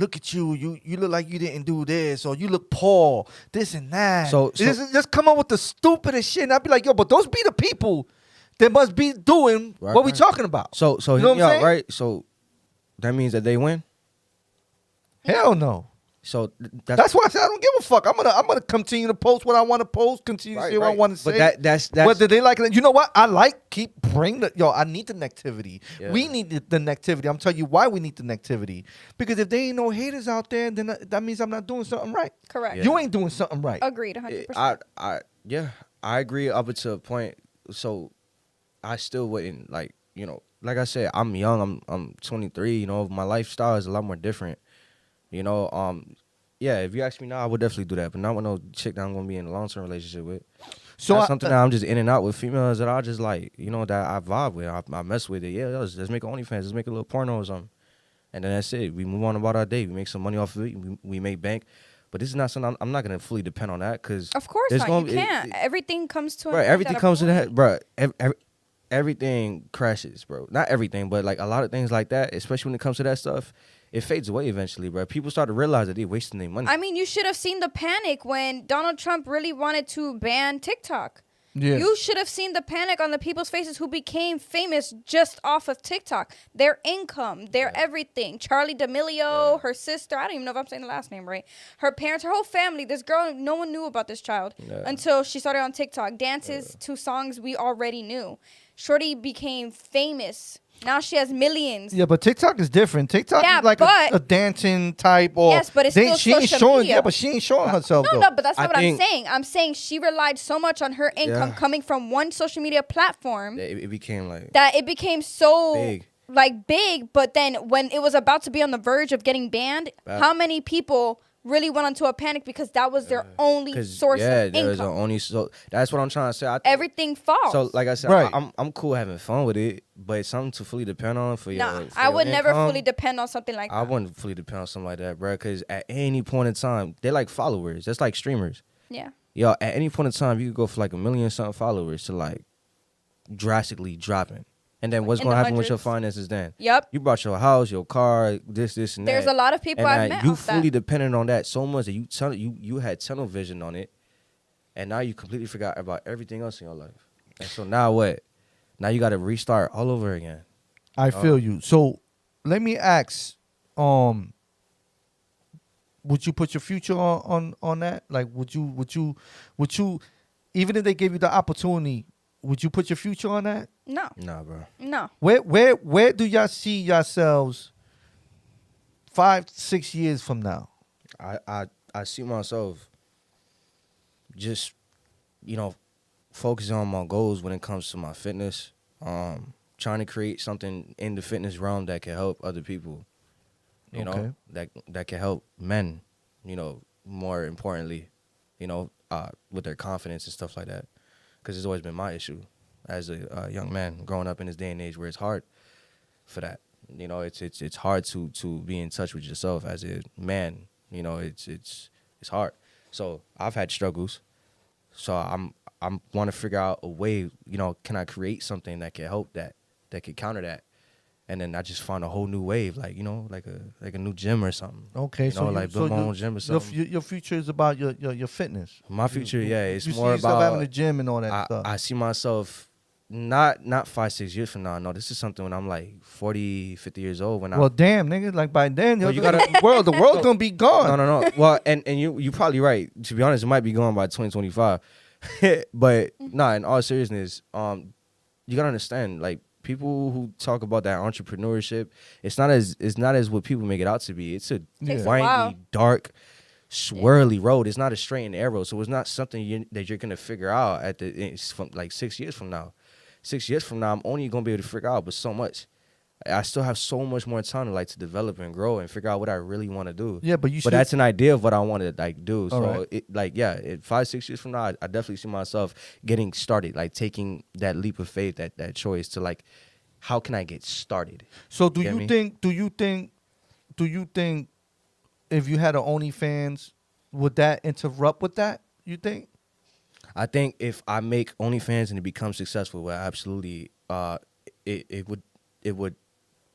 look at you. You look like you didn't do this, or you look poor, this and that. So just come up with the stupidest shit. And I'd be like, yo, but those be the people that must be doing what we talking about. So you know what I'm saying? right? So that means that they win. Hell no. So that's why I said I don't give a fuck. I'm gonna continue to post what I want to post, continue to say what I want to say. But that's whether they like it. You know what? I bring the I need the negativity. Yeah. We need the negativity. I'm telling you why we need the negativity. Because if there ain't no haters out there, then that means I'm not doing something right. Correct. Yeah. You ain't doing something right. Agreed, 100%. I agree up to a point. So I still wouldn't like I said, I'm young. I'm 23. You know, my lifestyle is a lot more different. You know, yeah, if you ask me now, I would definitely do that, but not with no chick that I'm gonna be in a long-term relationship with. So that's something that I'm just in and out with females that I just like, that I vibe with. I mess with it. Yeah, let's make an OnlyFans. Let's make a little porno or something, and then that's it. We move on about our day. We make some money off of it. We make bank. But this is not something I'm not gonna fully depend on that because of course not. You can't. Everything comes to bro. Everything comes to that, bro. Everything crashes, bro. Not everything, but like a lot of things like that, especially when it comes to that stuff. It fades away eventually, bro. People start to realize that they're wasting their money. I mean, you should have seen the panic when Donald Trump really wanted to ban TikTok. Yeah. You should have seen the panic on the people's faces who became famous just off of TikTok. Their income, their everything. Charlie D'Amelio, her sister, I don't even know if I'm saying the last name right. Her parents, her whole family. This girl, no one knew about this child until she started on TikTok. Dances to songs we already knew. Shorty became famous. Now she has millions. Yeah, but TikTok is different. TikTok is like a dancing type, or yes, but it's still she ain't social showing. media. Yeah, but she ain't showing herself. No, though. but that's not what I'm saying. I'm saying she relied so much on her income coming from one social media platform it became like that it became so big. Big. But then when it was about to be on the verge of getting banned, how many people really went into a panic because that was their only source of income? Yeah, there was only that's what I'm trying to say. Everything falls. So like I said, I'm cool having fun with it, but it's something to fully depend on for your. Nah, for I would your never income. fully depend on something like that. I wouldn't fully depend on something like that, bro. Because at any point in time, they're like followers. That's like streamers. Yeah. Yo, at any point in time, you could go for like 1 million something followers to like drastically dropping. And then what's going to happen with your finances then? Yep. You bought your house, your car, this, and that. There's a lot of people I've met you off that. fully dependent on that so much that you had tunnel vision on it, and now you completely forgot about everything else in your life. And so now what? Now you got to restart all over again. I feel you. So let me ask, would you put your future on that? Like, would you, even if they gave you the opportunity, would you put your future on that? No. Nah, bro. No. Where do y'all see yourselves 5-6 years from now? I see myself just, focusing on my goals when it comes to my fitness. Trying to create something in the fitness realm that can help other people. You know, that can help men, more importantly, with their confidence and stuff like that. Because it's always been my issue as a young man growing up in this day and age where it's hard for that. It's hard to be in touch with yourself as a man. It's hard. So I've had struggles. So I'm want to figure out a way. Can I create something that can help that can counter that, and then I just find a whole new wave, like a new gym or something. Okay, build my own gym or something. Your future is about your fitness. My future, it's you more see yourself about having a gym and all that stuff. I see myself not 5-6 years from now. No, this is something when I'm like 40, 50 years old. Damn, nigga, like by then, Well, the world's gonna be gone. No. Well, and you probably right. To be honest, it might be gone by 2025. But in all seriousness, you gotta understand, like, people who talk about that entrepreneurship, it's not as what people make it out to be. It's a windy, dark, swirly road. It's not a straight and arrow. So it's not something that you're gonna figure out from like 6 years from now. 6 years from now, I'm only gonna be able to figure out, but so much. I still have so much more time to develop and grow and figure out what I really want to do. Yeah, but that's an idea of what I want to do. So right. 5-6 years from now, I definitely see myself getting started, taking that leap of faith, that choice to how can I get started? So do you think if you had an OnlyFans, would that interrupt with that? You think? I think if I make OnlyFans and it becomes successful, well, absolutely, it would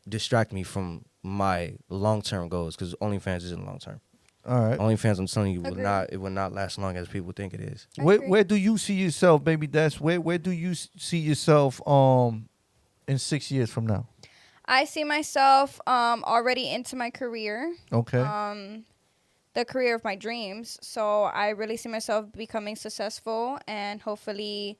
distract me from my long term goals because OnlyFans isn't long term. All right. OnlyFans, I'm telling you, Agreed. will not last long as people think it is. I Where agree. where do you see yourself, baby? Where do you see yourself in 6 years from now? I see myself already into my career. Okay. The career of my dreams. So I really see myself becoming successful and hopefully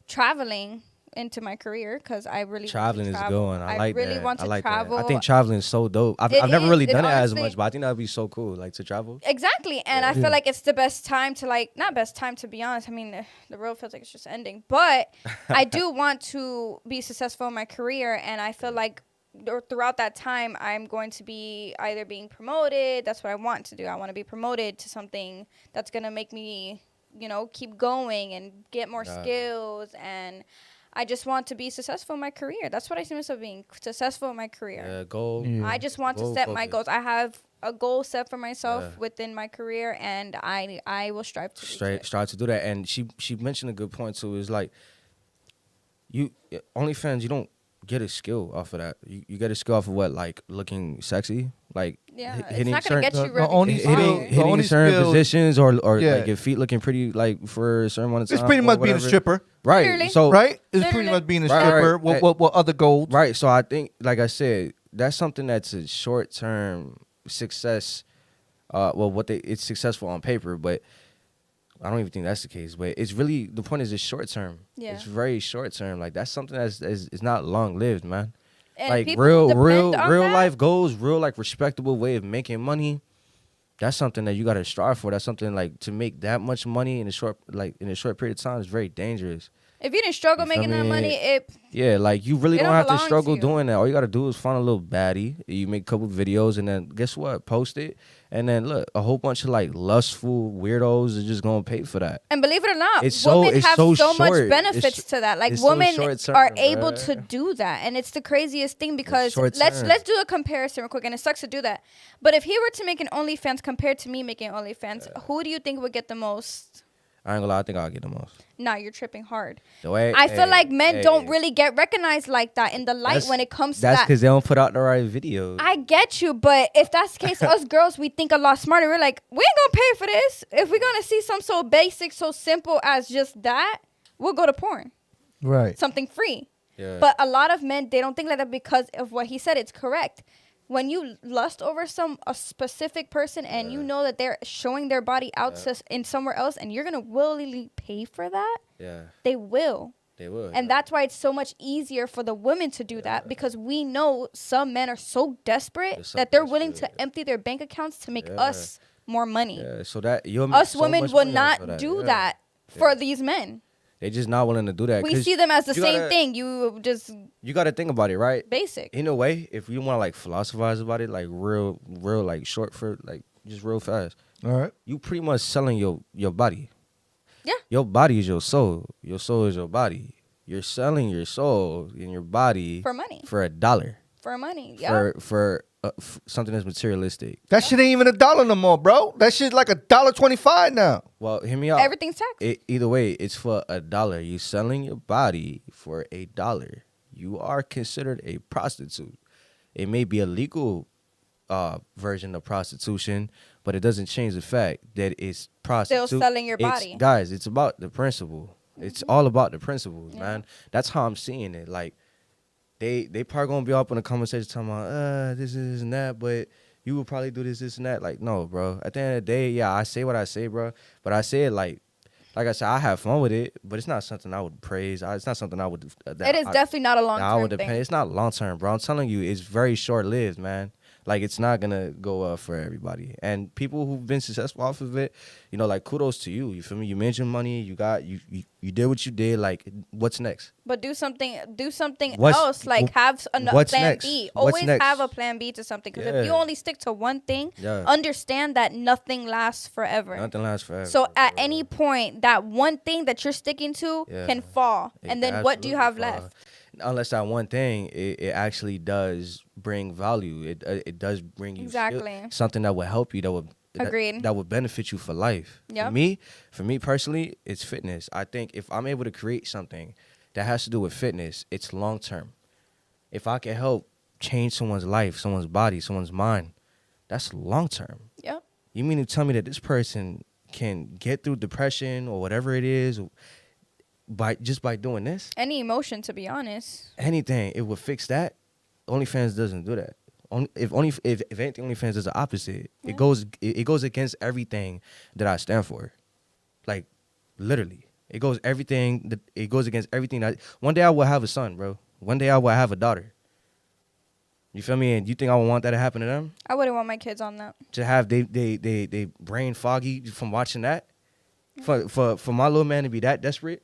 traveling into my career because I really Traveling want to is travel. going. I like really that. want to I like travel. that. I think traveling is so dope. I've It never is. really It done it as honestly- much, but I think that'd be so cool, like to travel. Exactly. And I Yeah. feel like it's the best time to not best time to be honest. I mean, the world feels like it's just ending. But I do want to be successful in my career and I feel like throughout that time I'm going to be either being promoted. That's what I want to do. I want to be promoted to something that's going to make me, keep going and get more skills and I just want to be successful in my career. That's what I see myself being successful in my career. Yeah, goal. Yeah. I just want to Goal set my focus. goals. I have a goal set for myself Yeah. within my career, and I will strive to reach it. Start to do that. And she mentioned a good point too. Is like you OnlyFans, you don't get a skill off of that. You get a skill off of what, like looking sexy, like Yeah, it's hitting not gonna certain get you The really only far. skill- the hitting only certain skill- positions or Yeah. like your feet looking pretty like for a certain amount of time. It's pretty or much being a whatever. stripper, Right. Literally. So right? It's pretty Literally. much being a Right, stripper. right. What other goals? Right. So I think, like I said, that's something that's a short term success. It's successful on paper, but I don't even think that's the case. But it's really, the point is it's short term. Yeah. It's very short term. Like that's something that's is not long lived, man. And Like people real depend on that. life goals, real like respectable way of making money. That's something that you gotta strive for. That's something like to make that much money in a short period of time is very dangerous. If you didn't struggle You feel making that me? money, Yeah, like you really It don't don't have to belong struggle to you. doing that. All you gotta do is find a little baddie. You make a couple videos and then guess what? Post it. And then look, a whole bunch of like lustful weirdos are just gonna pay for that. and believe it or not, It's so- women it's have so so much short. benefits It's- to that. Like it's so women short term, are able bruh. to do that, and it's the craziest thing because short let's term. do a comparison real quick, and it sucks to do that. But if he were to make an OnlyFans compared to me making OnlyFans, who do you think would get the most? I ain't gonna lie, I think I'll get the most. Nah, you're tripping hard. The way, I feel like men hey, don't really get recognized like that in the light that's- when it comes to That's that. because they don't put out the right videos. I get you, but if that's the case, us girls, we think a lot smarter. We're like, we ain't gonna pay for this. If we're gonna see something so basic, so simple as just that, we'll go to porn. Right. Something free. Yeah. But a lot of men, they don't think like that because of what he said. It's correct. When you lust over a specific person and you know that they're showing their body out in somewhere else and you're gonna willingly pay for that, yeah, they will. they would. And that's why it's so much easier for the women to do that because we know some men are so desperate They're so that they're willing desperate. to empty their bank accounts to make Yeah. us more money. Yeah, so that you'll make Us so women much will money off of not that. do Yeah. that for these men. They just not willing to do that. We 'cause see them as the you same gotta- thing. You just You got to think about it, right? basic. In a way, if you want to like philosophize about it, like real like short for like just real fast, All right. you pretty much selling your body. Yeah. Your body is your soul. Your soul is your body. You're selling your soul and your body For money. for $1. For money. Yeah. For something that's materialistic. That shit ain't even $1 no more, bro. That shit's like $1.25 now. Well, hear me out. Everything's taxed. Either way, it's for $1. You selling your body for $1. You are considered a prostitute. It may be a legal version of prostitution, but it doesn't change the fact that it's prostitute. Still selling your It's- body. guys, it's about the principle. It's all about the principles, Yeah. man. That's how I'm seeing it. Like they probably gonna be up in the conversation talking about this and that, but you would probably do this and that. Like, no, bro. At the end of the day, yeah, I say what I say, bro. But I say it like I said, I have fun with it, but it's not something I would praise. It's not something I would. It is definitely not a long I would term depend. thing. It's not long term, bro. I'm telling you, it's very short lived, man. Like it's not gonna go up for everybody. And people who've been successful off of it, you know, like kudos to you. You feel me? You made your money. You got you did what you did. Like, what's next? But do something What's- else. Like have a what's plan next? B. What's Always next? have a plan B to something. Because if you Yeah. only stick to one thing, Yeah. understand that nothing lasts forever. Nothing lasts forever. So at bro. any point, that one thing that you're sticking to Yeah. can fall. It And then what do you have absolutely left? fall. Unless that one thing, it actually does bring value. It does bring you skill- Exactly. something that will help you. Agreed. That would benefit you for life. Yep. For me personally, it's fitness. I think if I'm able to create something that has to do with fitness, it's long term. If I can help change someone's life, someone's body, someone's mind, that's long term. Yep. You mean to tell me that this person can get through depression or whatever it is by doing this? Any emotion, to be honest. Anything, it would fix that. OnlyFans doesn't do that. If anything, OnlyFans does the opposite. Yeah. It goes against everything that I stand for. Like, literally. It goes against everything that one day I will have a son, bro. One day I will have a daughter. You feel me? And you think I would want that to happen to them? I wouldn't want my kids on that. To have they brain foggy from watching that? For my little man to be that desperate?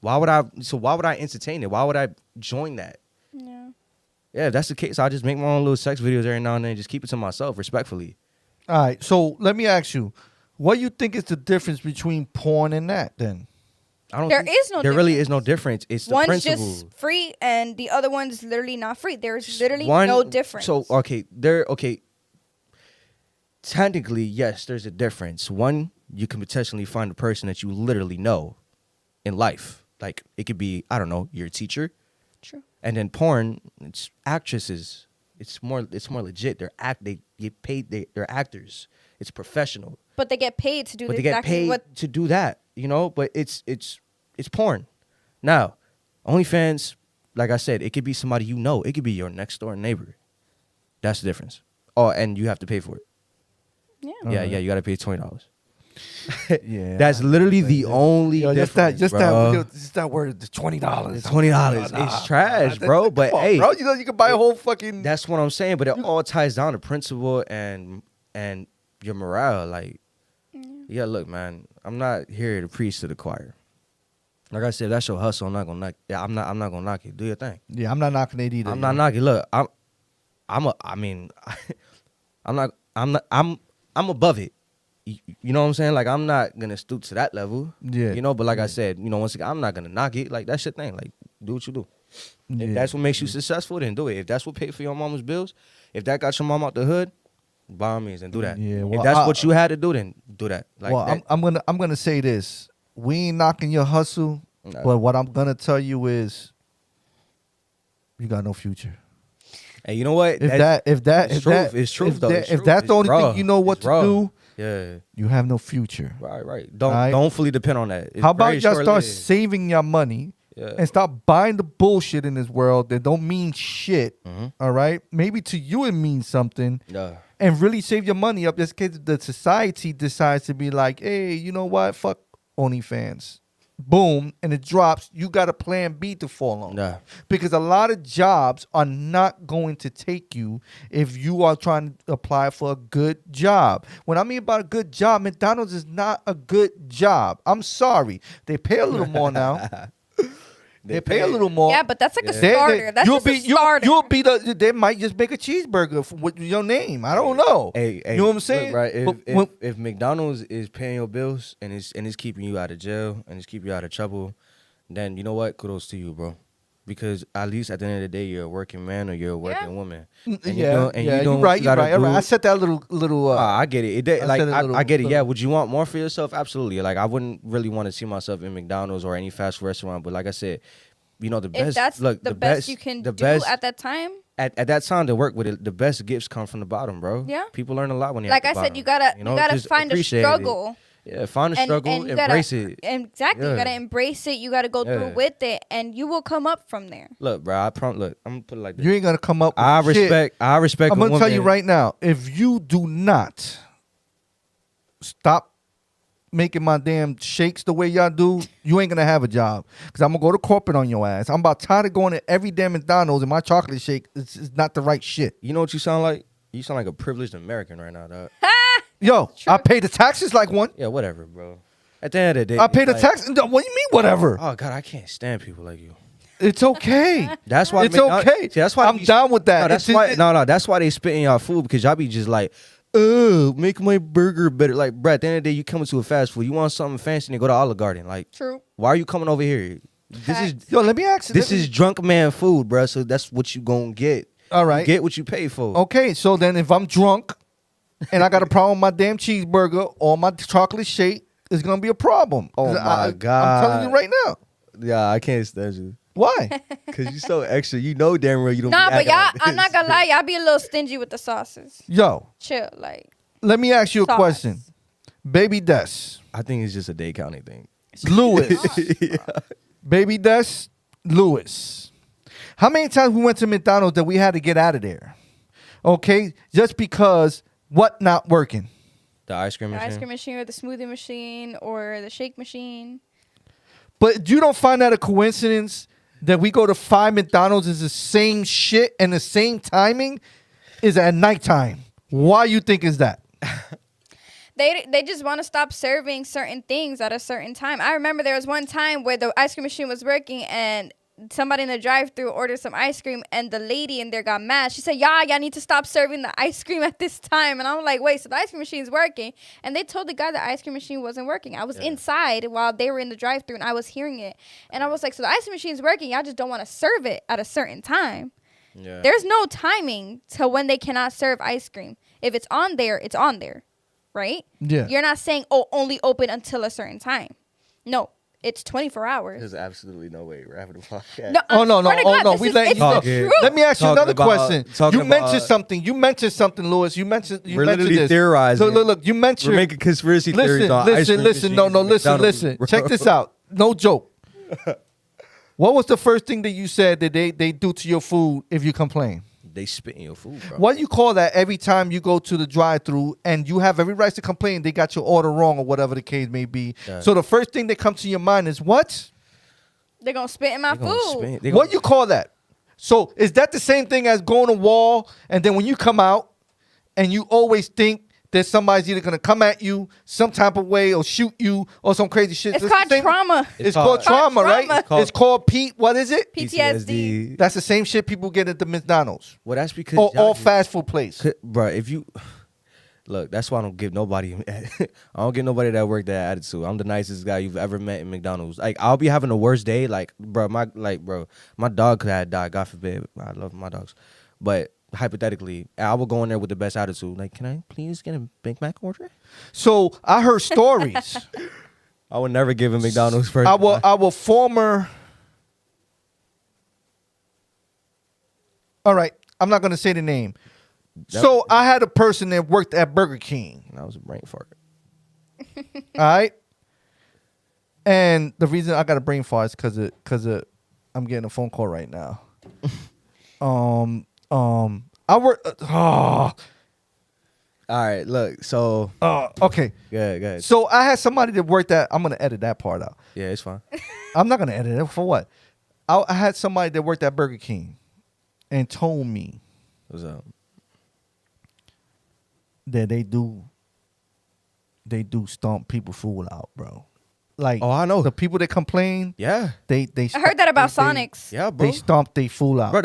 Why would I entertain it? Why would I join that? Yeah. Yeah, if that's the case, I'll just make my own little sex videos every now and then and just keep it to myself, respectfully. All right. So let me ask you, what do you think is the difference between porn and that then? There really is no difference. It's the one's principle. just free and the other one's literally not free. There's literally no difference. So technically, yes, there's a difference. One, you can potentially find a person that you literally know in life. Like, it could be, I don't know, your teacher. True. And then porn, it's actresses. It's more legit. They get paid. They're actors. It's professional. But they get paid to do But they get paid to do that, you know. But it's porn. Now, OnlyFans, like I said, it could be somebody you know. It could be your next door neighbor. That's the difference. Oh, and you have to pay for it. Yeah. Yeah, you got to pay $20. Yeah, That's literally the only difference, just that word, the $20. $20. It's trash, bro. But hey, bro, you can buy a whole fucking. That's what I'm saying. But it all ties down to principle and your morale. Like, yeah, look, man, I'm not here to preach to the choir. Like I said, that's your hustle. I'm not gonna knock. Yeah, I'm not gonna knock it. Do your thing. Yeah, I'm not knocking it either. I'm not knocking. Look, I'm above it. You know what I'm saying? Like, I'm not gonna stoop to that level. Yeah. You know, but like I said, you know, once again, I'm not gonna knock it. Like, that's your thing. Like, do what you do. Yeah. If that's what makes you successful, then do it. If that's what paid for your mama's bills, if that got your mom out the hood, by all means, then do that. Yeah, well, if that's what you had to do, then do that. Like, well, I'm gonna say this. We ain't knocking your hustle, but what I'm gonna tell you is, you got no future. And you know what? If that's the only thing you know what to do, yeah, you have no future. Right. Don't fully depend on that. It's How about y'all start short-lived. saving your money and stop buying the bullshit in this world that don't mean shit? All right, maybe to you it means something. And really save your money up just in case the society decides to be like, hey, you know what? Fuck OnlyFans. Boom, and it drops. You got a plan B to fall on. Because a lot of jobs are not going to take you if you are trying to apply for a good job. When I mean about a good job, McDonald's is not a good job. I'm sorry. They pay a little more now. They pay a little more. Yeah, but that's like a starter. That's just a starter. They might just make a cheeseburger with your name. I don't know. Hey, you know what I'm saying? Look, right. If McDonald's is paying your bills and it's keeping you out of jail and it's keeping you out of trouble, then you know what? Kudos to you, bro. Because at least at the end of the day, you're a working man or you're a working woman. And you're right. I said that little. I get it. I get it. Yeah. Would you want more for yourself? Absolutely. Like, I wouldn't really want to see myself in McDonald's or any fast food restaurant. But like I said, you know, the best. If that's the best you can do at that time. At that time to work with it, the best gifts come from the bottom, bro. Yeah. People learn a lot when you're like at the I said, bottom. you gotta find a struggle. Yeah, find a struggle, and embrace it. Exactly, you gotta embrace it. You gotta go through with it, and you will come up from there. Look, bro, look, I'm gonna put it like this. You ain't gonna come up. With I respect. I'm gonna tell you right now. If you do not stop making my damn shakes the way y'all do, you ain't gonna have a job. Cause I'm gonna go to corporate on your ass. I'm about tired of going to every damn McDonald's and my chocolate shake is not the right shit. You know what you sound like? You sound like a privileged American right now, dog. Yo, I pay the taxes like one. Yeah, whatever, bro. At the end of the day, I pay the taxes. What do you mean, whatever? Oh God, I can't stand people like you. It's okay. That's why it's okay. See, that's why I'm down with that. No, that's why. That's why they spit in y'all food because y'all be just like, make my burger better. Like, bro, at the end of the day, you come into a fast food, you want something fancy, and you go to Olive Garden. Like, true. Why are you coming over here? Let me ask you. This is drunk man food, bro. So that's what you gonna get. All right. You get what you pay for. Okay, so then if I'm drunk and I got a problem with my damn cheeseburger or my chocolate shake, it's gonna be a problem. Oh my God. I'm telling you right now. Yeah, I can't stand you. Why? Cause you so extra. You know damn well you don't. Nah, be but acting y'all, like I'm not this. gonna lie, y'all be a little stingy with the sauces. Yo, Chill, like let me ask you a sauce. question. Baby Des, I think it's just a day counting thing. Lewis, Baby Des, Lewis. How many times we went to McDonald's that we had to get out of there? Okay, just because what not working? The ice cream The machine. ice cream machine or the smoothie machine or the shake machine. But you don't find that a coincidence that we go to 5 McDonald's is the same shit and the same timing is at nighttime? Why you think is that? They just want to stop serving certain things at a certain time. I remember there was one time where the ice cream machine was working and somebody in the drive-thru ordered some ice cream and the lady in there got mad. She said, y'all need to stop serving the ice cream at this time. And I'm like, wait, so the ice cream machine's working? And they told the guy the ice cream machine wasn't working. I was inside while they were in the drive-thru and I was hearing it. And I was like, so the ice cream machine's working. Y'all just don't want to serve it at a certain time. Yeah. There's no timing to when they cannot serve ice cream. If it's on there, it's on there, right? Yeah. You're not saying, oh, only open until a certain time. No, it's 24 hours. There's absolutely no way we're having a podcast. No, Oh, no, no, swear to oh, God, no, this we is- letting it's you know. the truth. Let me ask you Talking another about- question. talking You mentioned about- something. You mentioned something, Lewis. You mentioned We're mentioned literally this. theorizing. Look. You mentioned. We're making conspiracy theories Listen, on ice listen, cream listen. No, machines no, and listen, McDonald's, listen. bro. Check this out. No joke. What was the first thing that you said that they do to your food if you complain? They spit in your food, bro. What you call that every time you go to the drive-thru and you have every right to complain they got your order wrong or whatever the case may be. Yeah. So the first thing that comes to your mind is what? They're going to spit in my They gonna food. spit- they What gonna- you call that? So is that the same thing as going to wall and then when you come out and you always think that somebody's either gonna come at you some type of way or shoot you or some crazy shit? It's the called same- trauma. It's called trauma, right? trauma. It's called Pete. What is it? PTSD. That's the same shit people get at the McDonald's Well, that's because or y'all all just- fast food place. Bro, if you look, that's why I don't give nobody. I don't give nobody that work that attitude. I'm the nicest guy you've ever met in McDonald's. Like I'll be having the worst day. Like bro, my dog could have died. God forbid. I love my dogs, but hypothetically, I would go in there with the best attitude. Like, can I please get a Big Mac order? So I heard stories. I would never give a McDonald's first. Our former. All right, I'm not gonna say the name. So I had a person that worked at Burger King. That was a brain fart. All right, and the reason I got a brain fart is because I'm getting a phone call right now. I work. All right, look. So Okay. good. So I had somebody that worked at. I'm gonna edit that part out. Yeah, it's fine. I'm not gonna edit it for what. I had somebody that worked at Burger King, and told me What's up? that they do stomp people food out, bro. Like, Oh, I know. the people that complain, Yeah, they I heard that about they- Sonics. yeah, bro. They stomp their food out, Bro,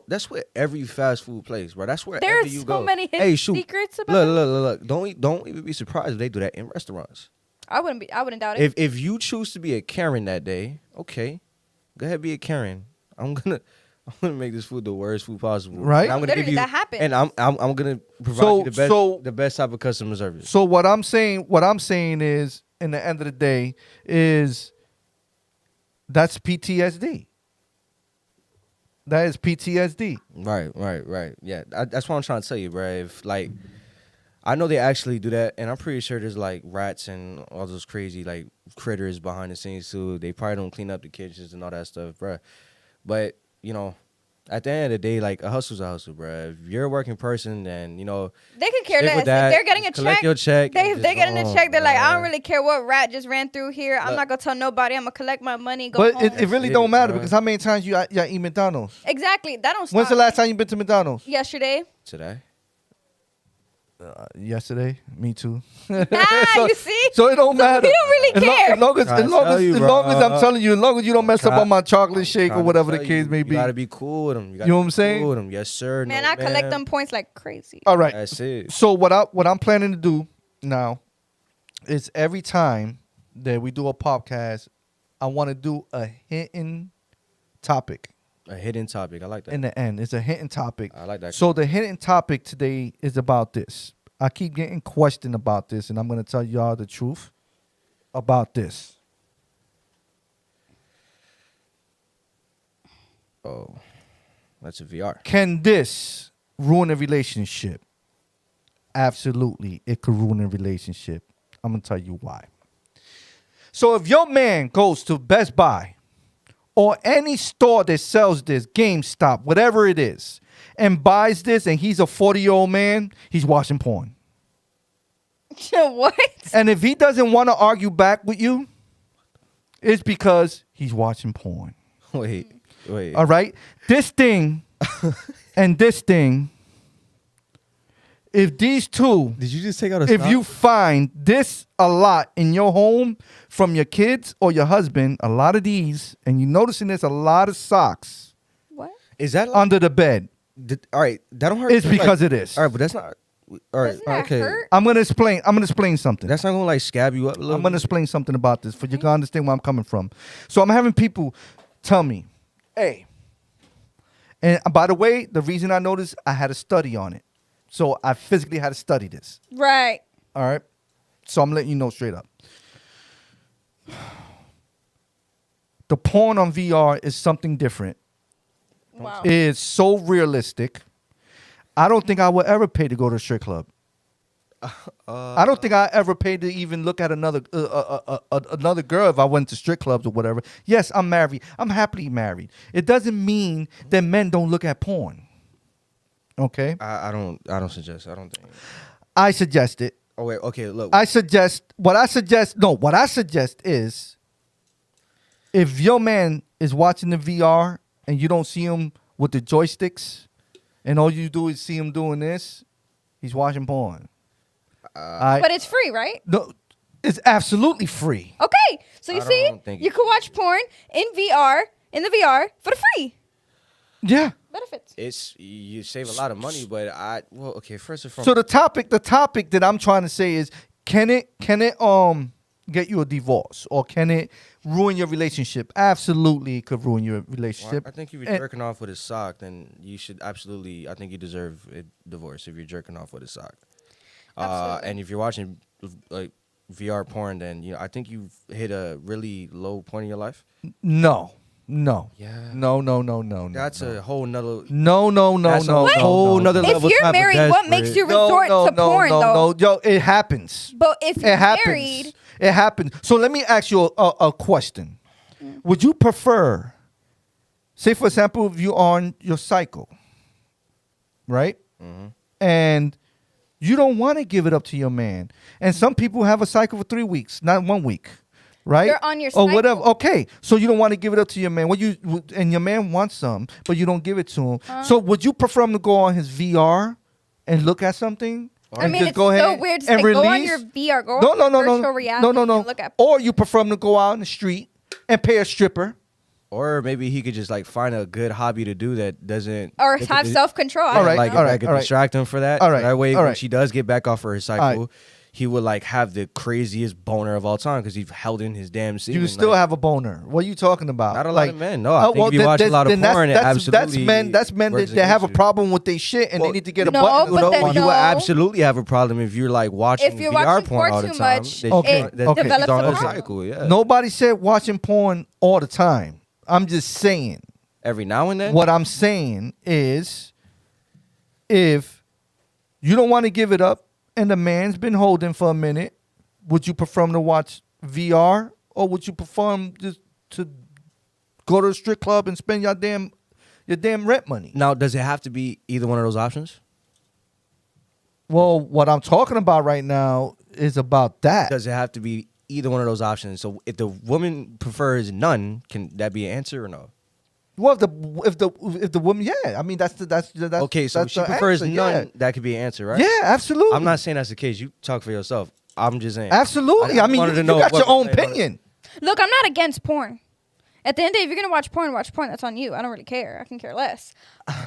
that's where every fast food place, bro. That's where There's you so go. many hidden Hey, shoot. secrets about Look. Don't even be surprised if they do that in restaurants. I wouldn't doubt it. If you choose to be a Karen that day, okay, go ahead, be a Karen. I'm gonna make this food the worst food possible. Right. And I'm gonna Literally, give you, that happens. and I'm gonna provide So- you the best type of customer service. So what I'm saying is, in the end of the day, is that's PTSD. That is PTSD. Right. Yeah, that's what I'm trying to tell you, bro. If like, I know they actually do that, and I'm pretty sure there's like rats and all those crazy like critters behind the scenes too. They probably don't clean up the kitchens and all that stuff, bro. But you know, at the end of the day, like a hustle's a hustle, bro. If you're a working person, then you know They could care stick less. with If that. they're getting a Just collect check, your check. They and they're just getting go a home, check. They're like, I don't bro. really care what rat just ran through here. I'm Look. not gonna tell nobody. I'm gonna collect my money. Go But home. it really That's don't it, matter bro. because how many times y'all eat McDonald's? Exactly. That don't. When's the stop last me. time you been to McDonald's? Yesterday. Today. Yesterday. Me too. You see? So it don't matter. We don't really care. As long as Trying to tell you, I'm telling you, as long as you don't mess up Try- on my chocolate shake or Trying to whatever the tell case you, may You be. gotta be cool with them. You know what I'm saying? Cool with them. Yes, sir. Man, no, I collect ma'am. them points like crazy. All right. That's it. So what I'm planning to do now is every time that we do a podcast, I want to do a hidden topic A hidden topic. I like that. in the end. It's a hidden topic. I like that. So the hidden topic today is about this. I keep getting questioned about this, and I'm going to tell y'all the truth about this. Oh, that's a VR. Can this ruin a relationship? Absolutely, it could ruin a relationship. I'm gonna tell you why. So if your man goes to Best Buy or any store that sells this, GameStop, whatever it is, and buys this, and he's a 40-year-old man, he's watching porn. What? And if he doesn't want to argue back with you, it's because he's watching porn. Wait. All right? This thing and this thing, if these two, Did you just take out a if you find this a lot in your home from your kids or your husband, a lot of these, and you're noticing there's a lot of socks What? Is that like, under the bed, all right, that don't hurt. it's because it is. All right, but that's not. All right, Doesn't that okay. hurt? I'm gonna explain something. That's not gonna like scab you up a little. I'm gonna explain something about this for you to understand where I'm coming from. So I'm having people tell me, hey, and by the way, the reason I know this, I had a study on it. So I physically had to study this. Right. All right. So I'm letting you know straight up. The porn on VR is something different. Wow. It is so realistic. I don't think I would ever pay to go to a strip club. I don't think I ever paid to even look at another girl if I went to strip clubs or whatever. Yes, I'm married. I'm happily married. It doesn't mean that men don't look at porn. Okay? I don't suggest. I don't think. I suggest it. Oh wait. Okay. Look. What I suggest is if your man is watching the VR and you don't see him with the joysticks and all you do is see him doing this, he's watching porn. But it's free, right? No, it's absolutely free. Okay. So you I see, don't think you can watch porn in the VR for the free Yeah. benefits. You save a lot of money, but okay. First and foremost. So the topic that I'm trying to say is, can it get you a divorce or can it ruin your relationship? Absolutely, it could ruin your relationship. I think if you're jerking off with a sock, then you should absolutely. I think you deserve a divorce if you're jerking off with a sock. Absolutely. And if you're watching like VR porn, then I think you've hit a really low point in your life. No. Yeah. No. That's a whole nother. No. That's a no, whole no, nother no. If level you're type of married, what makes you resort to porn, though? No. Yo, it happens. But if you're It happens. married, It happens. So let me ask you a question. Would you prefer, say for example, if you're on your cycle, right? Mm-hmm. And you don't want to give it up to your man. And some people have a cycle for 3 weeks, not 1 week. Right? You're on your or whatever. cycle. Okay, so you don't want to give it up to your man. And your man wants some, but you don't give it to him. So would you prefer him to go on his VR and look at something? I and mean, just it's go so ahead weird to and say, go on release? your VR, go No, on no, your no, virtual no, reality no. and look at Or you prefer him to go out in the street and pay a stripper. Or maybe he could just like find a good hobby to do that doesn't. or that have could- self-control. All right, like all if I right, could all right. distract him for that. All right, That way, all when right. she does get back off for her cycle, right. he would like have the craziest boner of all time because he's held in his damn semen. You still like, have a boner. What are you talking about? Not a lot of men. No, I think if you watch a lot of porn, it absolutely that's men works that have a against you. problem with their shit and Well, they need to get a no, button. but then You no. would absolutely have a problem if you're like watching If you're VR watching porn porn all the too time. much, that- Okay, that- okay. she's develops on a a problem. cycle. Yeah. Nobody said watching porn all the time. I'm just saying. Every now and then. What I'm saying is, if you don't want to give it up and the man's been holding for a minute, would you prefer him to watch VR or would you prefer him just to go to a strip club and spend your damn rent money? Now, does it have to be either one of those options? Well, what I'm talking about right now is about that. Does it have to be either one of those options? So if the woman prefers none, can that be an answer or no? Well, if the woman, yeah, I mean that's Okay, so that's if she the prefers answer, none, yeah. that could be an answer, right? Yeah, absolutely. I'm not saying that's the case. You talk for yourself. I'm just saying. Absolutely. I mean, wanted you to know got what your own percent on it. opinion. Look, I'm not against porn. At the end of the day, if you're going to watch porn, that's on you. I don't really care. I can care less.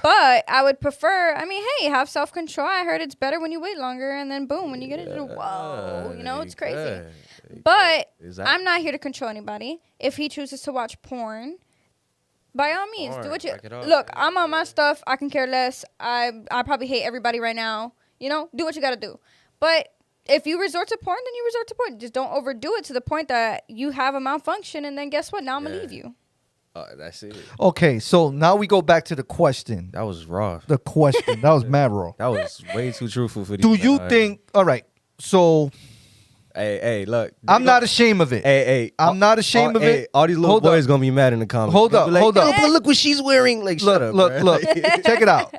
But I would prefer, hey, have self-control. I heard it's better when you wait longer, and then boom, when you get into whoa, it's crazy. But I'm not here to control anybody. If he chooses to watch porn, by all means, do what you... back it up. Look, I'm on my stuff. I can care less. I probably hate everybody right now. Do what you got to do. But if you resort to porn, then you resort to porn. Just don't overdo it to the point that you have a malfunction, and then guess what? Now I'm going to leave you. That's it. Okay, so now we go back to the question. That was raw. The question. That was mad raw. That was way too truthful for these. Do you men. think? All right. So Hey, look. I'm not ashamed of it. Hey, I'm not ashamed of it. All these little Hold boys up. gonna be mad in the comments. Hold up, They'll be like, hold up. "Yo, but look what she's wearing. Like, shut up, bruh. Look. Check it out.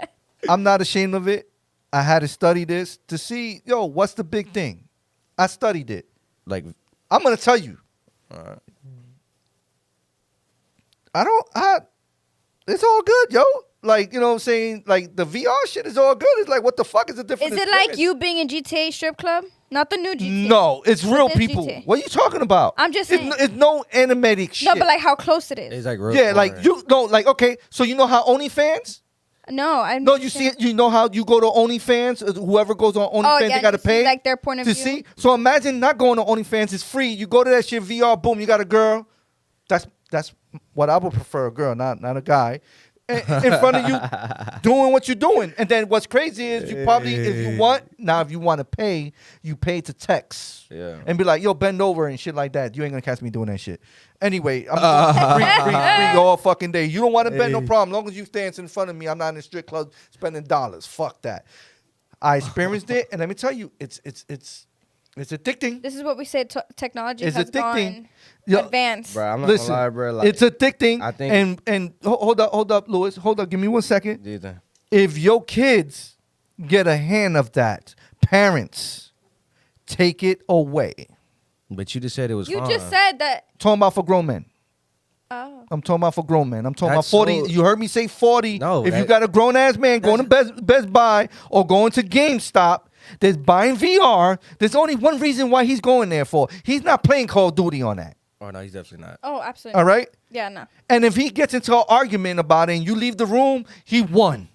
I'm not ashamed of it. I had to study this to see, what's the big thing? I studied it. Like, I'm gonna tell you. It's all good, yo. Like, you know what I'm saying? Like, the VR shit is all good. It's like, what the fuck is the difference? Is it like you being in GTA strip club? Not the new GTA. No, it's real this people. GTA. What are you talking about? I'm just saying. It's no animatic shit. No, but like how close it is. it's like real. yeah, like porn. okay. So you know how OnlyFans? No, I'm. No, you see it. You know how you go to OnlyFans. Whoever goes on OnlyFans, they gotta you see, pay like their point of to view. see. So imagine not going to OnlyFans. It's free. You go to that shit VR. Boom, you got a girl. That's what I would prefer, a girl, not a guy. In front of you, doing what you're doing. And then what's crazy is you probably, if you want to pay, you pay to text. Yeah. And be like, yo, bend over and shit like that. You ain't gonna catch me doing that shit. Anyway, I'm free all fucking day. You don't want to bend, no problem. As long as you stand in front of me, I'm not in a strip club spending dollars. Fuck that. I experienced it, and let me tell you, it's addicting. This is what we said. Technology It's has addicting. gone Yo, advanced. Bro, I'm not Listen, gonna lie, bro. Like, it's addicting. I think- and hold up, Louis. Hold up. Give me 1 second. do you think? If your kids get a hand of that, parents, take it away. But you just said it was You fun. just said that. Talking about for grown men. Oh. I'm talking about for grown men. I'm talking That's about 40. so- You heard me say 40. No, if you that- got a grown ass man going to Best Buy or going to GameStop that's buying VR, there's only one reason why he's going there for. He's not playing Call of Duty on that. Oh no, he's definitely not. Oh, absolutely. All right? Yeah, no. And if he gets into an argument about it and you leave the room, he won.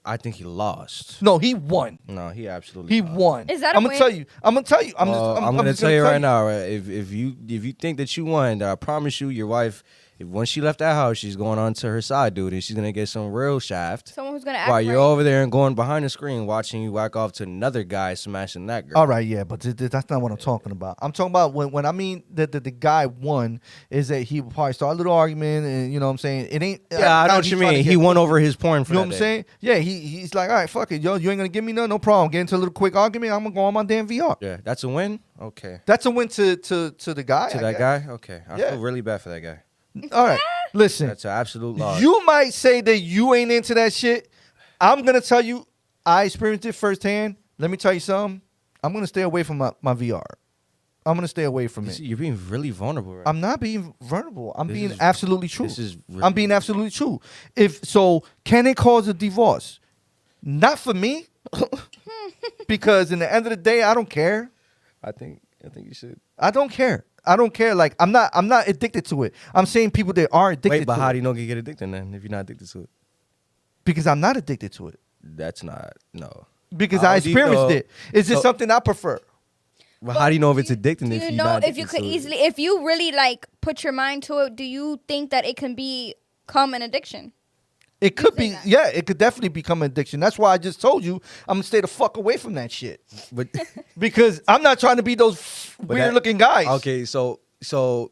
I think he lost. No, he won. No, he absolutely. He lost. won. Is that a I'm gonna win? tell you. I'm gonna tell you. I'm gonna just tell you gonna right now. Right? If you think that you won, I promise you, your wife, if once she left that house, she's going on to her side dude, and she's gonna get some real shaft. Someone who's gonna act While you're right. over there and going behind the screen, watching you whack off to another guy smashing that girl. All right, yeah, but that's not what I'm talking about. I'm talking about when I mean that the guy won is that he probably started a little argument, and you know what I'm saying. It ain't. Yeah, I know what you mean. He won over his porn for You know that what I'm day. saying? Yeah, he's like, all right, fuck it, yo, you ain't gonna give me none, no problem. Get into a little quick argument. I'm gonna go on my damn VR. Yeah, that's a win. Okay, That's a win to the guy. to I that guess. guy. Okay, I Yeah. feel really bad for that guy. All right, listen. That's an absolute loss. You might say that you ain't into that shit. I'm gonna tell you, I experienced it firsthand. Let me tell you something. I'm gonna stay away from my VR. I'm gonna stay away from it. You're being really vulnerable. Right? I'm not being vulnerable. I'm This being is- absolutely true. this is I'm being absolutely true. If so, can it cause a divorce? Not for me, because in the end of the day, I don't care. I think you should. I don't care. I don't care. Like I'm not addicted to it. I'm saying people that are addicted Wait, but to how it do you know you get addicted then if you're not addicted to it? because I'm not addicted to it. That's not no. Because How I do you experienced know- it. It's just So- something I prefer. Well, how do you know if it's addicting Do if you you're know not if you addicted could to it? easily, if you really like put your mind to it, do you think that it can become an addiction? It could be, think that? yeah, it could definitely become an addiction. That's why I just told you I'm gonna stay the fuck away from that shit But because I'm not trying to be those weird looking guys. Okay, so So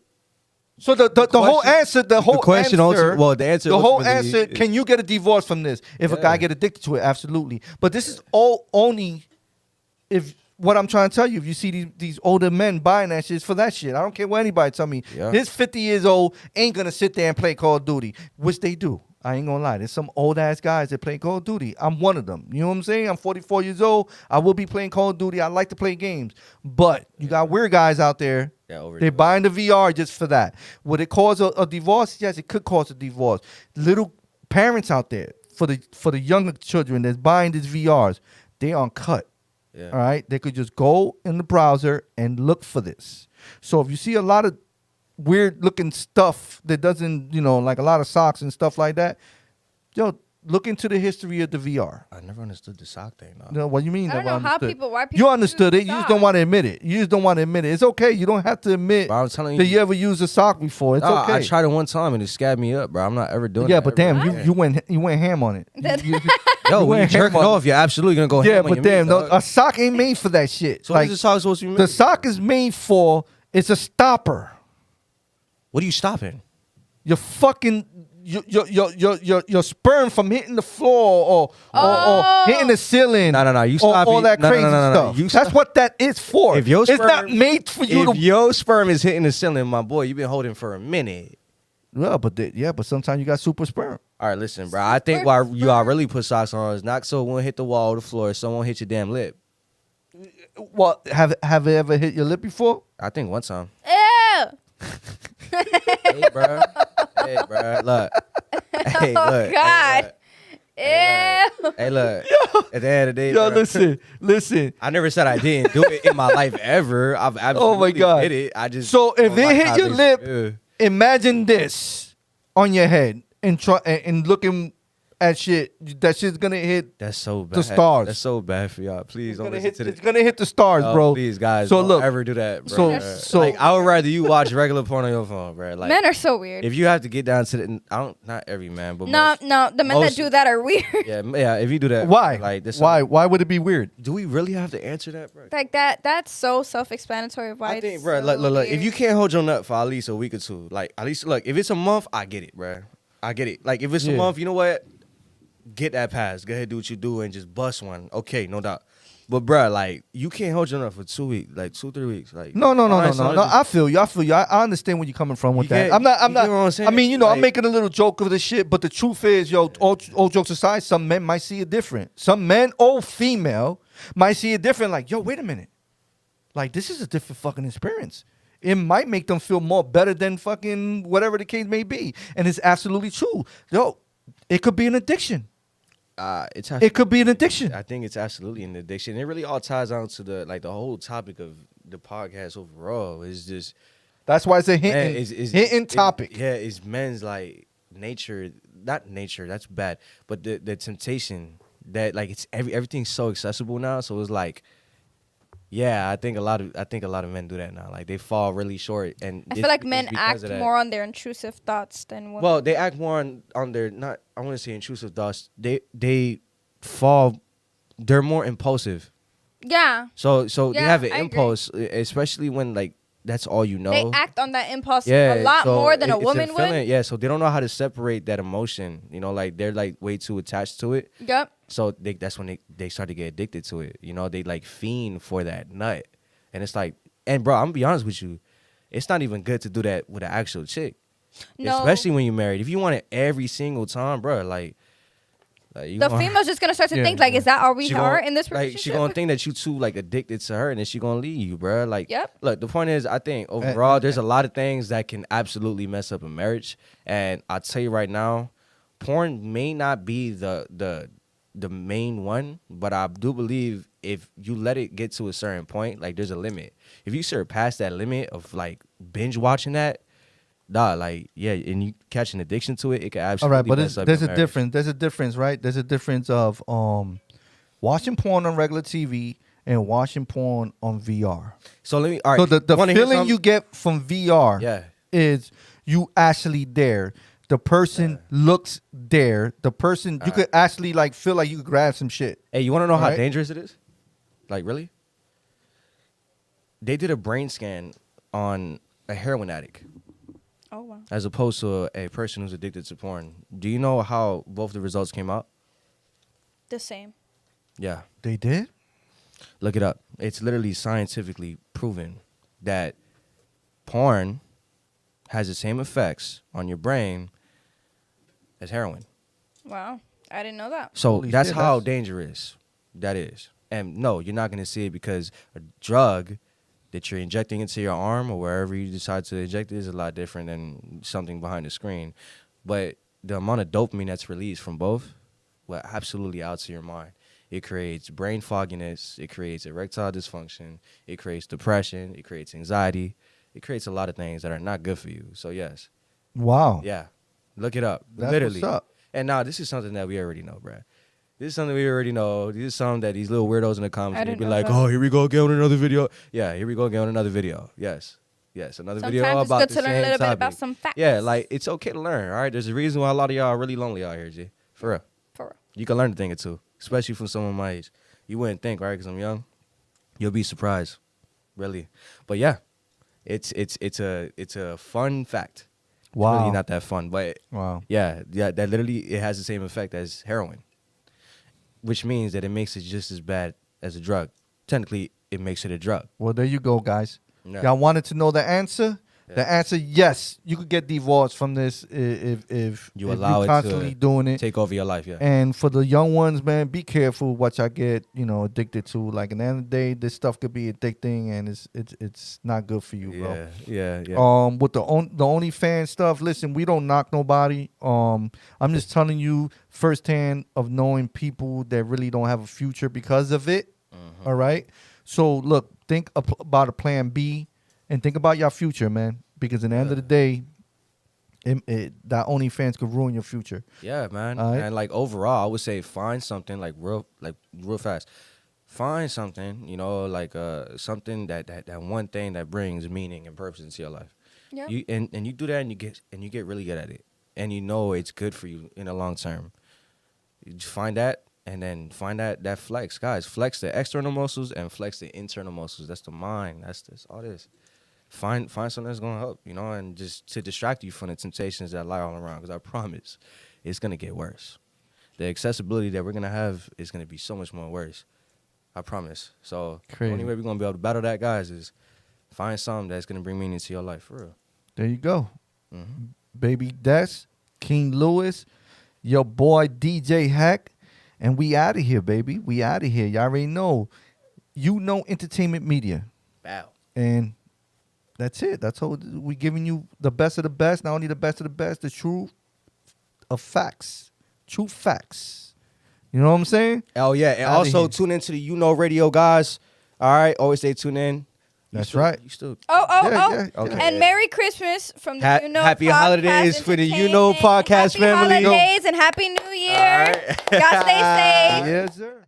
the whole question- answer, the whole question answer, also- well, the answer the whole ultimately answer. is- Can you get a divorce from this? If a guy Yeah. get addicted to it, absolutely. But this is all only if what I'm trying to tell you. If you see these older men buying that shit, it's for that shit. I don't care what anybody tell me. Yeah. This 50 years old ain't gonna sit there and play Call of Duty, which they do. I ain't gonna lie. There's some old ass guys that play Call of Duty. I'm one of them. You know what I'm saying? I'm 44 years old. I will be playing Call of Duty. I like to play games. But you got weird guys out there. Yeah, overdo They're it. buying the VR just for that. Would it cause a divorce? Yes, it could cause a divorce. Little parents out there for the younger children that's buying these VRs, they on cut. Yeah. All right, they could just go in the browser and look for this. So if you see a lot of weird looking stuff that doesn't, like a lot of socks and stuff like that, look into the history of the VR. I never understood the sock thing. No. No, what you mean? I don't never know how understood? why people You understood use it. You just socks. don't want to admit it. You just don't want to admit it. It's okay. You don't have to admit But I'm telling that you, you ever used a sock before. It's Nah, okay. I tried it one time and it scabbed me up, bro. I'm not ever doing Yeah, that. but damn, ever you again. went ham on it. That- Yo, you when you went jerk ham it on off, you're absolutely gonna go Yeah, ham on but your damn, meat, dog. a sock ain't made for that shit. So like what is the sock supposed to be made? the sock is made for. It's a stopper. What are you stopping? your fucking your sperm from hitting the floor or hitting the ceiling. No. You or stop. all that No, crazy no, no, no. stuff. You That's what that is for. If your it's not sperm- made for you If to. your sperm is hitting the ceiling, my boy, you've been holding for a minute. Well, but sometimes you got super sperm. All right, listen, bro. I think why you all really put socks on is not so it won't hit the wall or the floor, so it won't hit your damn lip. Well, have it ever hit your lip before? I think one time. Ew. Hey, bro. Hey, bro. Look. Hey, Oh, look. God. Hey, Ew. Hey, look. At the end of the day, Yo, bro, listen. I never said I didn't do it in my life ever. I've absolutely Oh my God. did it. I just So if don't like it how hit your they- lip, imagine this on your head and try and looking at shit. That shit's gonna hit. That's so bad. The stars. That's so bad for y'all. Please It's don't gonna listen hit. to this. It's gonna hit the stars, Oh, bro. please, guys, So don't look, ever do that, bro. so- Like, I would rather you watch regular porn on your phone, bro. Like, Men are so weird. if you have to get down to the, not every man, but No, most, no, the men most- that do that are weird. yeah. If you do that, Why? Like, this, Why would it be weird? Do we really have to answer that, bro? Like that's so self-explanatory. Why? I think, it's bro. so Look. If weird. you can't hold your nut for at least a week or two, like at least look. If it's a month, I get it, bro. I get it. Like if it's a Yeah. month, you know what? Get that pass. Go ahead, do what you do, and just bust one. Okay, no doubt. But bro, like you can't hold your nut for 2 weeks, like 2-3 weeks. Like No. all right, so let's I feel you. I understand where you're coming from with You that. get- I'm not. you get what I'm saying? I mean, I'm Like- making a little joke of this shit, but the truth is, yo, all jokes aside, some men might see it different. Some men or female might see it different. Like, yo, wait a minute. Like, this is a different fucking experience. It might make them feel more better than fucking whatever the case may be, and it's absolutely true. Yo, it could be an addiction. it's It could be an addiction. I think it's absolutely an addiction. It really all ties down to the whole topic of the podcast overall. Is just That's why it's a man, hitting topic. It's men's like nature, not nature. That's bad, but the temptation that like it's everything's so accessible now. So it's like, yeah, I think a lot of men do that now. Like they fall really short, and I it's- feel like it's men because act of that. more on their intrusive thoughts than women. Well, they act more on their not. I want to say intrusive thoughts. They fall. They're more impulsive. yeah, So they Yeah, have an I agree. impulse, especially when like that's all you know. they act on that impulse a lot so more than a it's woman feeling, would. Yeah, so they don't know how to separate that emotion. You know, like they're like way too attached to it. Yep. So that's when they start to get addicted to it. You know, they like fiend for that nut, and it's like, and bro, I'm gonna be honest with you, it's not even good to do that with an actual chick, No. especially when you're married. If you want it every single time, bro, like you The gonna- female's just gonna start to Yeah, think like, is that all we she are gonna- in this like relationship? she gonna think that you too like addicted to her, and then she gonna leave you, bro. Like, Yep. look, the point is, I think overall, there's a lot of things that can absolutely mess up a marriage, and I'll tell you right now, porn may not be the main one, but I do believe if you let it get to a certain point, like there's a limit. If you surpass that limit of like binge watching that, like yeah, and you catch an addiction to it, it can All absolutely. right, but mess up there's your a marriage. difference. There's a difference, right? There's a difference of watching porn on regular TV and watching porn on VR. So let me. All right. So the wanna hear feeling something? you get from VR Yeah. is you actually there. The person looks there. The person you could actually like feel like you could grab some shit. Hey, you want to know how Right? dangerous it is? Like, really? They did a brain scan on a heroin addict Oh wow. as opposed to a person who's addicted to porn. Do you know how both the results came out? The same. Yeah. They did? Look it up. It's literally scientifically proven that porn has the same effects on your brain as heroin. Wow. I didn't know that. So Holy that's shit, how that's- dangerous that is. And no, you're not going to see it because a drug that you're injecting into your arm or wherever you decide to inject it is a lot different than something behind the screen. But the amount of dopamine that's released from both will absolutely alter your mind. It creates brain fogginess. It creates erectile dysfunction. It creates depression. It creates anxiety. It creates a lot of things that are not good for you. So yes, Wow. yeah, look it up. That's Literally. what's up. And now this is something that we already know, bruh. This is something we already know. This is something that these little weirdos in the comments I they didn't be know like, that. "Oh, here we go again on another video." Yeah, here we go again on another video. Yes, another video Sometimes it's about good the to learn a same little bit topic. about some facts. Yeah, like it's okay to learn. All right, there's a reason why a lot of y'all are really lonely out here, G. For real, For real. you can learn a thing or two, especially from someone my age. You wouldn't think, right? Because I'm young. You'll be surprised, really. But yeah, it's a fun fact. Wow. really not that fun. But Wow. yeah, that literally it has the same effect as heroin, which means that it makes it just as bad as a drug. Technically, it makes it a drug. Well, there you go, guys. Yeah. Y'all wanted to know the answer? Yeah. The answer, yes. You could get divorced from this if You if allow you it constantly to doing it. take over your life. Yeah. And for the young ones, man, be careful what y'all get, addicted to. Like, at the end of the day, this stuff could be addicting, and it's not good for you, bro. Yeah. With the OnlyFans stuff, listen, we don't knock nobody. I'm just telling you firsthand of knowing people that really don't have a future because of it. All right. So look, think about a plan B, and think about your future, man. Because at the end of the day, that OnlyFans could ruin your future. Yeah, man. All right. And like overall, I would say find something real fast. Find something, like something that one thing that brings meaning and purpose into your life. Yeah. And you do that and you get really good at it. And you know it's good for you in the long term. You just find that and then find that flex. Guys, flex the external muscles and flex the internal muscles. That's the mind. That's all this. Find something that's gonna help, and just to distract you from the temptations that lie all around. Because I promise, it's gonna get worse. The accessibility that we're gonna have is gonna be so much more worse. I promise. So Crazy. the only way we're gonna be able to battle that, guys, is find something that's gonna bring meaning to your life for real. There you go. Mm-hmm. Baby Des, King Lewis, your boy DJ Hack, and we out of here, baby. We out of here. Y'all already know. Entertainment media. Bow. And that's it. That's all we giving you the best of the best. Not only the best of the best, the truth of facts. True facts. You know what I'm saying? Oh yeah, and Outta also here. tune into the Radio, guys. All right, always stay tuned in. That's right. You still Yeah, okay. And Merry Christmas from the Happy Podcast holidays for the Entertainment. Podcast Happy family. holidays and Happy New Year. All right. Y'all stay safe. Yes, sir.